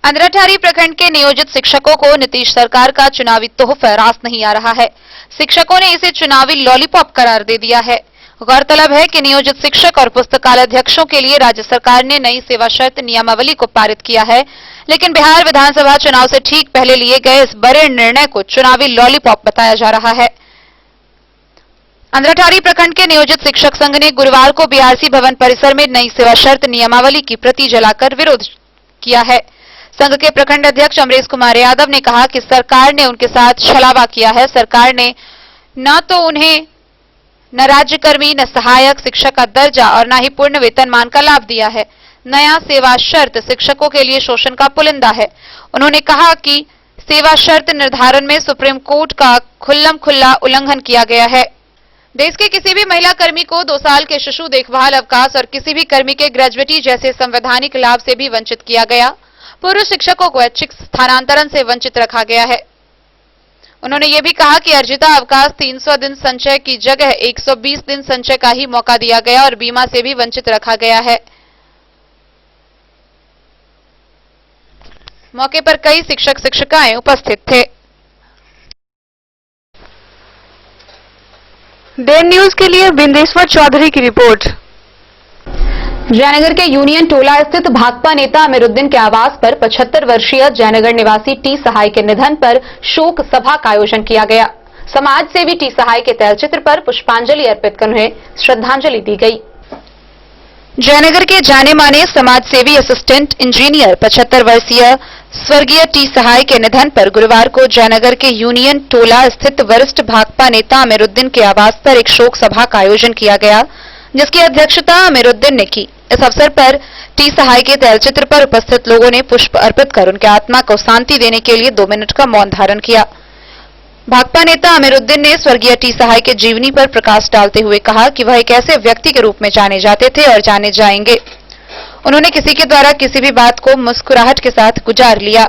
अंद्राठारी प्रखंड के नियोजित शिक्षकों को नीतीश सरकार का चुनावी तोहफा रास नहीं आ रहा है। शिक्षकों ने इसे चुनावी लॉलीपॉप करार दे दिया है। गौरतलब है कि नियोजित शिक्षक और पुस्तकालयाध्यक्षों के लिए राज्य सरकार ने नई सेवा शर्त नियमावली को पारित किया है, लेकिन बिहार विधानसभा चुनाव से ठीक पहले लिए गए इस बड़े निर्णय को चुनावी लॉलीपॉप बताया जा रहा है। अंद्राठारी प्रखंड के नियोजित शिक्षक संघ ने गुरुवार को बीआरसी भवन परिसर में नई सेवा शर्त नियमावली की प्रति जलाकर विरोध किया है। संघ के प्रखंड अध्यक्ष अमरेश कुमार यादव ने कहा कि सरकार ने उनके साथ छलावा किया है। सरकार ने न तो उन्हें न राज्यकर्मी, न सहायक शिक्षक का दर्जा और न ही पूर्ण वेतनमान का लाभ दिया है। नया सेवा शर्त शिक्षकों के लिए शोषण का पुलिंदा है। उन्होंने कहा कि सेवा शर्त निर्धारण में सुप्रीम कोर्ट का खुल्लम खुल्ला उल्लंघन किया गया है। देश के किसी भी महिला कर्मी को 2 साल के शिशु देखभाल अवकाश और किसी भी कर्मी के ग्रेजुएटी जैसे संवैधानिक लाभ से भी वंचित किया गया। पूर्व शिक्षकों को ऐच्छिक स्थानांतरण से वंचित रखा गया है। उन्होंने ये भी कहा कि अर्जिता अवकाश 300 दिन संचय की जगह 120 दिन संचय का ही मौका दिया गया और बीमा से भी वंचित रखा गया है। मौके पर कई शिक्षक शिक्षिकाएं उपस्थित थे। डेन न्यूज के लिए बिंदेश्वर चौधरी की रिपोर्ट। जयनगर के यूनियन टोला स्थित भाकपा नेता अमीरुद्दीन के आवास पर 75 वर्षीय जयनगर निवासी टी सहाय के निधन पर शोक सभा का आयोजन किया गया। समाज सेवी टी सहाय के तैलचित्र पर पुष्पांजलि अर्पित कर उन्हें श्रद्धांजलि दी गई। जयनगर के जाने माने समाज सेवी असिस्टेंट इंजीनियर 75 वर्षीय स्वर्गीय टी सहाय के निधन पर गुरुवार को जयनगर के यूनियन टोला स्थित वरिष्ठ भाकपा नेता अमीरुद्दीन के आवास पर एक शोक सभा का आयोजन किया गया, जिसकी अध्यक्षता अमीरुद्दीन ने की। इस अवसर पर टी सहाय के तैलचित्र पर उपस्थित लोगों ने पुष्प अर्पित कर उनके आत्मा को शांति देने के लिए 2 मिनट का मौन धारण किया। भाकपा नेता अमीरुद्दीन ने स्वर्गीय टी सहाय के जीवनी पर प्रकाश डालते हुए कहा कि वह एक ऐसे व्यक्ति के रूप में जाने जाते थे और जाने जाएंगे। उन्होंने किसी के द्वारा किसी भी बात को मुस्कुराहट के साथ गुजार लिया।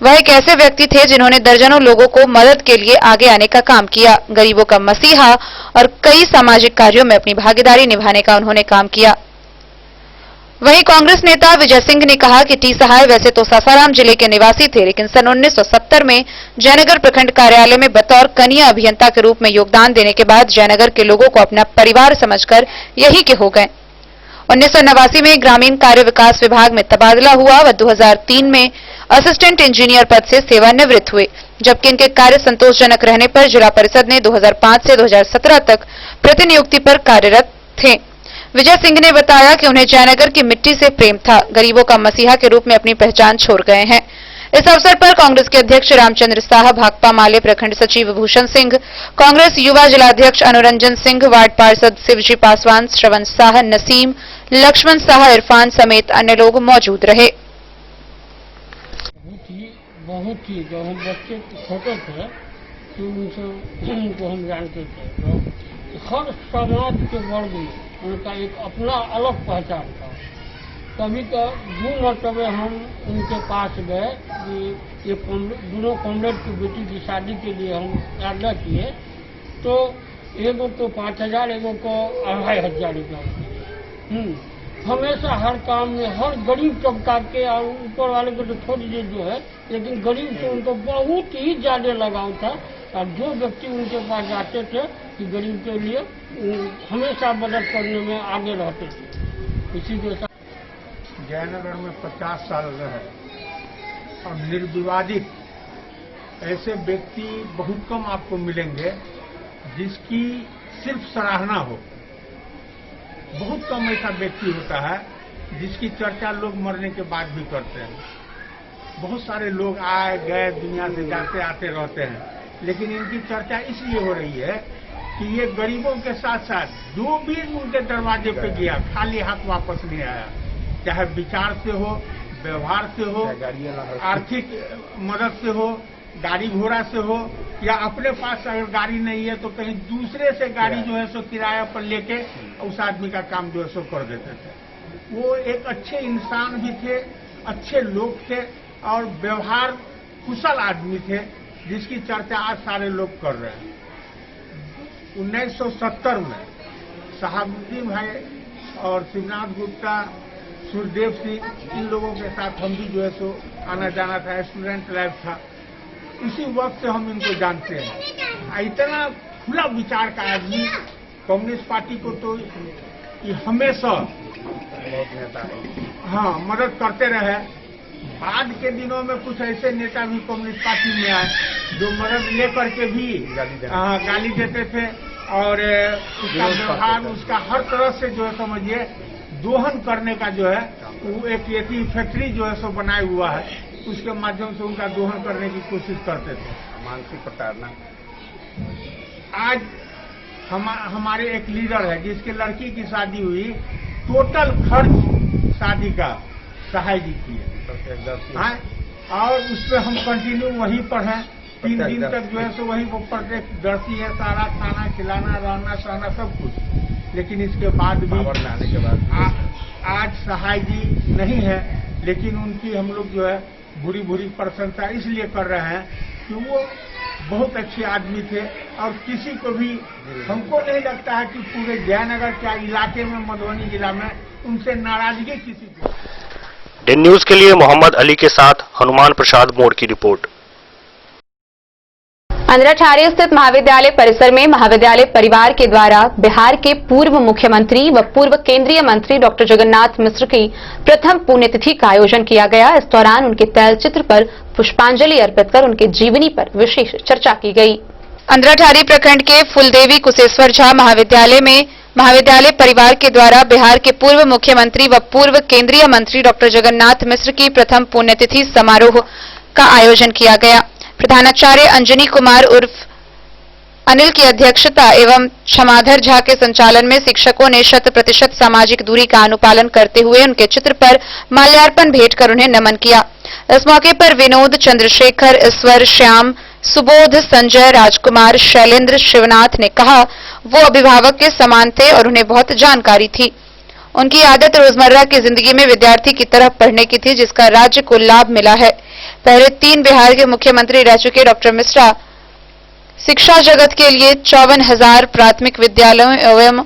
वह एक ऐसे व्यक्ति थे जिन्होंने दर्जनों लोगों को मदद के लिए आगे आने का काम किया। गरीबों का मसीहा और कई सामाजिक कार्यों में अपनी भागीदारी निभाने का उन्होंने काम किया। वहीं कांग्रेस नेता विजय सिंह ने कहा कि टी सहाय वैसे तो सासाराम जिले के निवासी थे, लेकिन सन 1970 में जयनगर प्रखंड कार्यालय में बतौर कनीय अभियंता के रूप में योगदान देने के बाद जयनगर के लोगों को अपना परिवार समझकर यही के हो गए। 1989 में ग्रामीण कार्य विकास विभाग में तबादला हुआ व 2003 में असिस्टेंट इंजीनियर पद से सेवानिवृत्त हुए, जबकि इनके कार्य संतोषजनक रहने पर जिला परिषद ने 2005 से 2017 तक प्रतिनियुक्ति पर कार्यरत थे। विजय सिंह ने बताया कि उन्हें जयनगर की मिट्टी से प्रेम था। गरीबों का मसीहा के रूप में अपनी पहचान छोड़ गए हैं। इस अवसर पर कांग्रेस के अध्यक्ष रामचंद्र शाह, भाकपा माले प्रखंड सचिव भूषण सिंह, कांग्रेस युवा जिलाध्यक्ष अनुरंजन सिंह, वार्ड पार्षद शिवजी पासवान, श्रवण शाह, नसीम, लक्ष्मण शाह, इरफान समेत अन्य लोग मौजूद रहे। बहुत ही जब हम बच्चे छोटे थे तो उनको हम जानते थे, तो हर समाज के वर्ग में उनका एक अपना अलग पहचान था। कभी का 2 मरतबे हम उनके पास गए कि ये दोनों कॉमरेड की बेटी की शादी के लिए हम आग्रह किए, तो एगो को 5,000, एगो को 2,500 रुपया। हमेशा हर काम में हर गरीब तबका के और ऊपर वाले को तो छोड़ दीजिए जो है, लेकिन गरीब से उनको बहुत ही ज्यादा लगाव था। और जो व्यक्ति उनके पास जाते थे कि गरीब के लिए हमेशा मदद करने में आगे रहते थे। इसी के साथ जयनगर में 50 साल रहे और निर्विवादित ऐसे व्यक्ति बहुत कम आपको मिलेंगे जिसकी सिर्फ सराहना हो। बहुत कम ऐसा व्यक्ति होता है जिसकी चर्चा लोग मरने के बाद भी करते हैं। बहुत सारे लोग आए गए दुनिया से जाते आते रहते हैं, लेकिन इनकी चर्चा इसलिए हो रही है कि ये गरीबों के साथ साथ जो भी उनके दरवाजे पे गया खाली हाथ वापस नहीं आया, चाहे विचार से हो, व्यवहार से हो, आर्थिक मदद से हो, गाड़ी घोड़ा से हो, या अपने पास अगर गाड़ी नहीं है तो कहीं दूसरे से गाड़ी जो है सो किराया पर लेके उस आदमी का काम जो है सो कर देते थे। वो एक अच्छे इंसान भी थे, अच्छे लोग थे और व्यवहार कुशल आदमी थे, जिसकी चर्चा आज सारे लोग कर रहे हैं। 1970 में शहाबुद्दीन भाई और शिवनाथ गुप्ता, सुरदेव सिंह, इन लोगों के साथ हम भी जो है सो आना जाना था, स्टूडेंट लाइफ था। उसी वक्त से हम इनको जानते हैं। इतना खुला विचार का आदमी, कम्युनिस्ट पार्टी को तो ये हमेशा मदद करते रहे। बाद के दिनों में कुछ ऐसे नेता भी कम्युनिस्ट पार्टी में आए जो मदद लेकर के भी गाली देते थे और उसका व्यवहार, उसका हर तरह से जो है समझिए दोहन करने का जो है वो एक ऐसी फैक्ट्री जो है सो बनाया हुआ है, उसके माध्यम से उनका दोहन करने की कोशिश करते थे। मानसिक प्रताड़ना। आज हमारे एक लीडर है जिसके लड़की की शादी हुई, टोटल खर्च शादी का सहाय जी की है और उस पर हम कंटिन्यू वहीं पर हैं। 3 दिन तक जो है सो वहीं वो प्रत्यक्षदर्शी है, सारा खाना खिलाना, रहना सहना सब कुछ। लेकिन इसके बाद भी लाने के बाद आज सहाय जी नहीं है, लेकिन उनकी हम लोग जो है बुरी बुरी प्रशंसा इसलिए कर रहे हैं कि वो बहुत अच्छे आदमी थे और किसी को भी हमको नहीं लगता है कि पूरे जयनगर के इलाके में, मधुबनी जिला में उनसे नाराजगी किसी को। दिन न्यूज के लिए मोहम्मद अली के साथ हनुमान प्रसाद मोड़ की रिपोर्ट। अंधराठारी स्थित महाविद्यालय परिसर में महाविद्यालय परिवार के द्वारा बिहार के पूर्व मुख्यमंत्री व पूर्व केंद्रीय मंत्री डॉक्टर जगन्नाथ मिश्र की प्रथम पुण्यतिथि का आयोजन किया गया। इस दौरान उनके तैलचित्र पर पुष्पांजलि अर्पित कर उनके जीवनी पर विशेष चर्चा की गई। अंधराठारी प्रखंड के फुलदेवी कुशेश्वर झा महाविद्यालय में महाविद्यालय परिवार के द्वारा बिहार के पूर्व मुख्यमंत्री व पूर्व केंद्रीय मंत्री डॉक्टर जगन्नाथ मिश्र की प्रथम पुण्यतिथि समारोह का आयोजन किया गया। प्रधानाचार्य अंजनी कुमार उर्फ अनिल की अध्यक्षता एवं क्षमाधर झा के संचालन में शिक्षकों ने 100% सामाजिक दूरी का अनुपालन करते हुए उनके चित्र पर माल्यार्पण भेंट कर उन्हें नमन किया। इस मौके पर विनोद, चंद्रशेखर, ईश्वर, श्याम, सुबोध, संजय, राजकुमार, शैलेंद्र, शिवनाथ ने कहा वो अभिभावक के समान थे और उन्हें बहुत जानकारी थी। उनकी आदत रोजमर्रा की जिंदगी में विद्यार्थी की तरह पढ़ने की थी, जिसका राज्य को लाभ मिला है। पहले 3 बिहार के मुख्यमंत्री रह चुके डॉक्टर मिश्रा शिक्षा जगत के लिए 54,000 प्राथमिक विद्यालयों एवं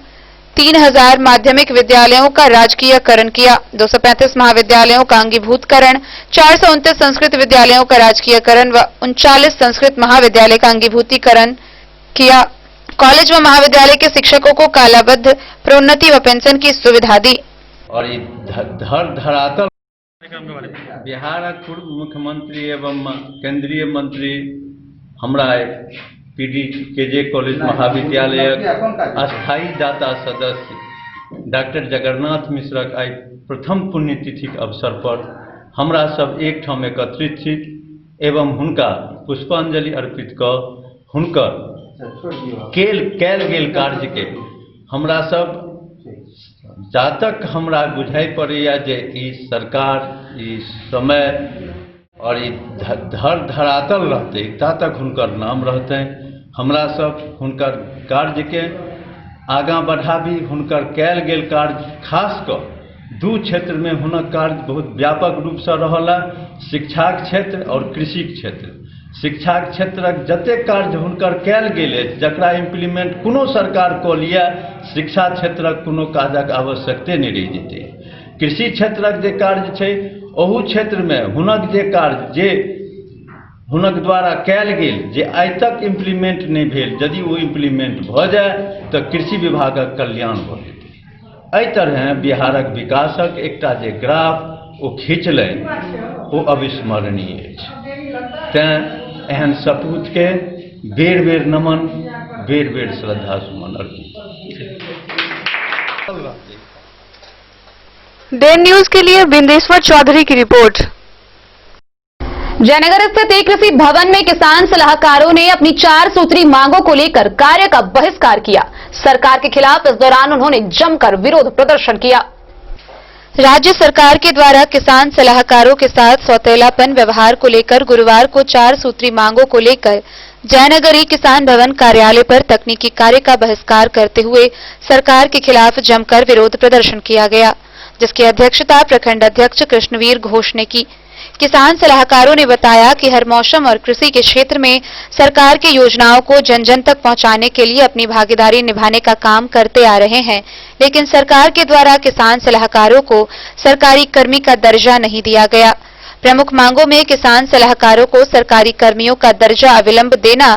3,000 माध्यमिक विद्यालयों का राजकीयकरण किया। 235 महाविद्यालयों का अंगीभूतकरण, 429 संस्कृत विद्यालयों का राजकीयकरण व 39 संस्कृत महाविद्यालय का अंगीभूतीकरण किया। कॉलेज व महाविद्यालय के शिक्षकों को कालाबद्ध प्रोन्नति व पेंशन की सुविधा दी। और ये धरातल बिहार पूर्व मुख्यमंत्री एवं केंद्रीय मंत्री हमरा पीडी केजे कॉलेज महाविद्यालय अस्थायी दाता सदस्य डॉक्टर जगन्नाथ मिश्रक आई प्रथम पुण्यतिथि के अवसर पर हमरा सब एक ठाम एकत्रित छी एवं हुनका पुष्पांजलि अर्पित कऽ हुनकर कैल गेल कार्य के हमरा सब जातक हमरा बुझाई पड़ैया जे ई सरकार ई समय और ई धरातल रहते तातक हुनकर नाम रहते। हमरा सब हुनकर कार्य के आगाँ बढ़ाबी। हुनकर कैल गेल कार्य खास कर 2 क्षेत्र में हुनक कार्य बहुत व्यापक रूप से रहला, शिक्षा क्षेत्र और कृषि क्षेत्र। शिक्षा क्षेत्रक जतेक कार्य हुनकर कैल गेल अछि जकरा इम्प्लीमेंट कोनो सरकार कऽ लिया, शिक्षा क्षेत्रक कोनो काजक आवश्यकते नहीं रहि जेतै। कृषि क्षेत्रक जे कार्य छै ओहू क्षेत्र में हुनक जे कार्य जे हुनक द्वारा कैल गेल जे आइ तक इम्प्लीमेंट नहीं भेल, यदि वो इम्प्लीमेंट भऽ जाय तऽ कृषि विभागक कल्याण भऽ जेतै। एहि तरह बिहारक विकासक एकटा जे ग्राफ ओ खींचलनि ओ अविस्मरणीय अछि। तेँ एहन सपूत के बेर बेर नमन, बेर बेर श्रद्धा सुमन अर्पित। डे न्यूज के लिए बिंदेश्वर चौधरी की रिपोर्ट। जयनगर स्थित एक कृषि भवन में किसान सलाहकारों ने अपनी 4 सूत्री मांगों को लेकर कार्य का बहिष्कार किया। सरकार के खिलाफ इस दौरान उन्होंने जमकर विरोध प्रदर्शन किया। राज्य सरकार के द्वारा किसान सलाहकारों के साथ सौतेलापन व्यवहार को लेकर गुरुवार को 4 सूत्री मांगों को लेकर जयनगरी किसान भवन कार्यालय पर तकनीकी कार्य का बहिष्कार करते हुए सरकार के खिलाफ जमकर विरोध प्रदर्शन किया गया, जिसकी अध्यक्षता प्रखंड अध्यक्ष कृष्णवीर घोष ने की। किसान सलाहकारों ने बताया कि हर मौसम और कृषि के क्षेत्र में सरकार की योजनाओं को जन जन तक पहुंचाने के लिए अपनी भागीदारी निभाने का काम करते आ रहे हैं, लेकिन सरकार के द्वारा किसान सलाहकारों को सरकारी कर्मी का दर्जा नहीं दिया गया। प्रमुख मांगों में किसान सलाहकारों को सरकारी कर्मियों का दर्जा अविलंब देना,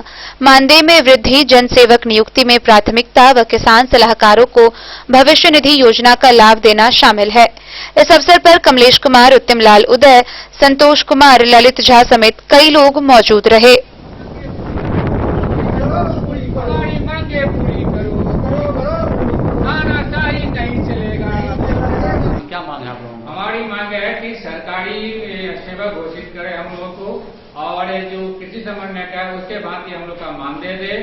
मानदेय में वृद्धि, जनसेवक नियुक्ति में प्राथमिकता व किसान सलाहकारों को भविष्य निधि योजना का लाभ देना शामिल है। इस अवसर पर कमलेश कुमार, उत्तम लाल उदय, संतोष कुमार, ललित झा समेत कई लोग मौजूद रहे। क्या मांग है आप लोगों? हमारी मांग है कि सरकारी सेवा घोषित करे हम लोग को, और जो कृषि समन्वय का है उसके भांति हम लोग का मानदेय दे,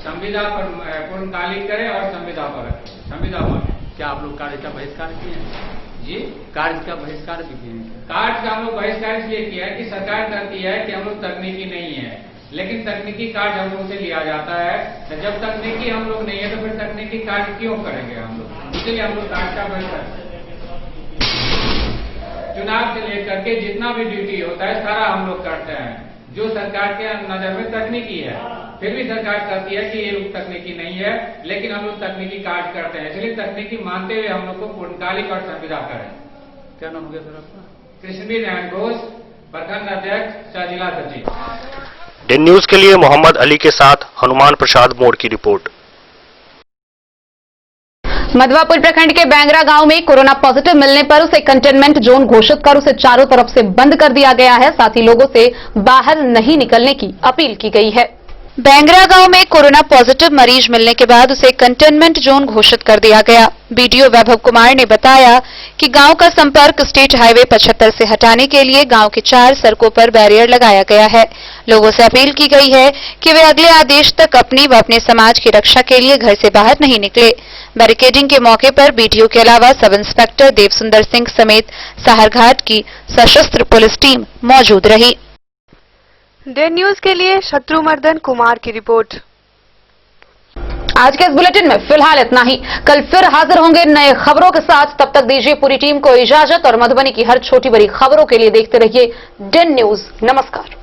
संविदा पर पूर्णकालिक करे और संविदा पर मांगे। क्या आप लोग कार्य का बहिष्कार किए हैं? जी, कार्य का बहिष्कार भी किए हैं। कार्य का हम लोग बहिष्कार इसलिए किया है कि सरकार कहती है कि हम लोग तकनीकी नहीं है, लेकिन तकनीकी कार्य हम लोग से लिया जाता है। तो जब तकनीकी हम लोग नहीं है तो फिर तकनीकी कार्य क्यों करेंगे हम लोग? इसलिए हम लोग कार्य का बल करते हैं। चुनाव से लेकर के जितना भी ड्यूटी होता है सारा हम लोग करते हैं। जो सरकार के नजर में तकनीकी है, फिर भी सरकार कहती है कि ये लोग तकनीकी नहीं है, लेकिन हम लोग तकनीकी कार्य करते हैं। इसलिए तकनीकी मानते हुए हम लोग को पूर्णकालिक और संविदा करें। क्या नाम हो गया सर आपका? कृष्णवीर नारायण घोष, प्रखंड अध्यक्ष, सह जिला सचिव। दिन न्यूज के लिए मोहम्मद अली के साथ हनुमान प्रसाद मोड़ की रिपोर्ट। मधवापुर प्रखंड के बैंगरा गांव में कोरोना पॉजिटिव मिलने पर उसे कंटेनमेंट जोन घोषित कर उसे चारों तरफ से बंद कर दिया गया है। साथ ही लोगों से बाहर नहीं निकलने की अपील की गई है। बैंगरा गांव में कोरोना पॉजिटिव मरीज मिलने के बाद उसे कंटेनमेंट जोन घोषित कर दिया गया। बीडीओ वैभव कुमार ने बताया कि गांव का संपर्क स्टेट हाईवे 75 से हटाने के लिए गांव के 4 सड़कों पर बैरियर लगाया गया है। लोगों से अपील की गई है कि वे अगले आदेश तक अपनी व अपने समाज की रक्षा के लिए घर से बाहर नहीं निकले। बैरिकेडिंग के मौके पर बीडीओ के अलावा सब इंस्पेक्टर देवसुंदर सिंह समेत साहरघाट की सशस्त्र पुलिस टीम मौजूद रही। डे न्यूज के लिए शत्रुमर्दन कुमार की रिपोर्ट। आज के इस बुलेटिन में फिलहाल इतना ही। कल फिर हाजिर होंगे नए खबरों के साथ। तब तक दीजिए पूरी टीम को इजाजत और मधुबनी की हर छोटी बड़ी खबरों के लिए देखते रहिए डे न्यूज। नमस्कार।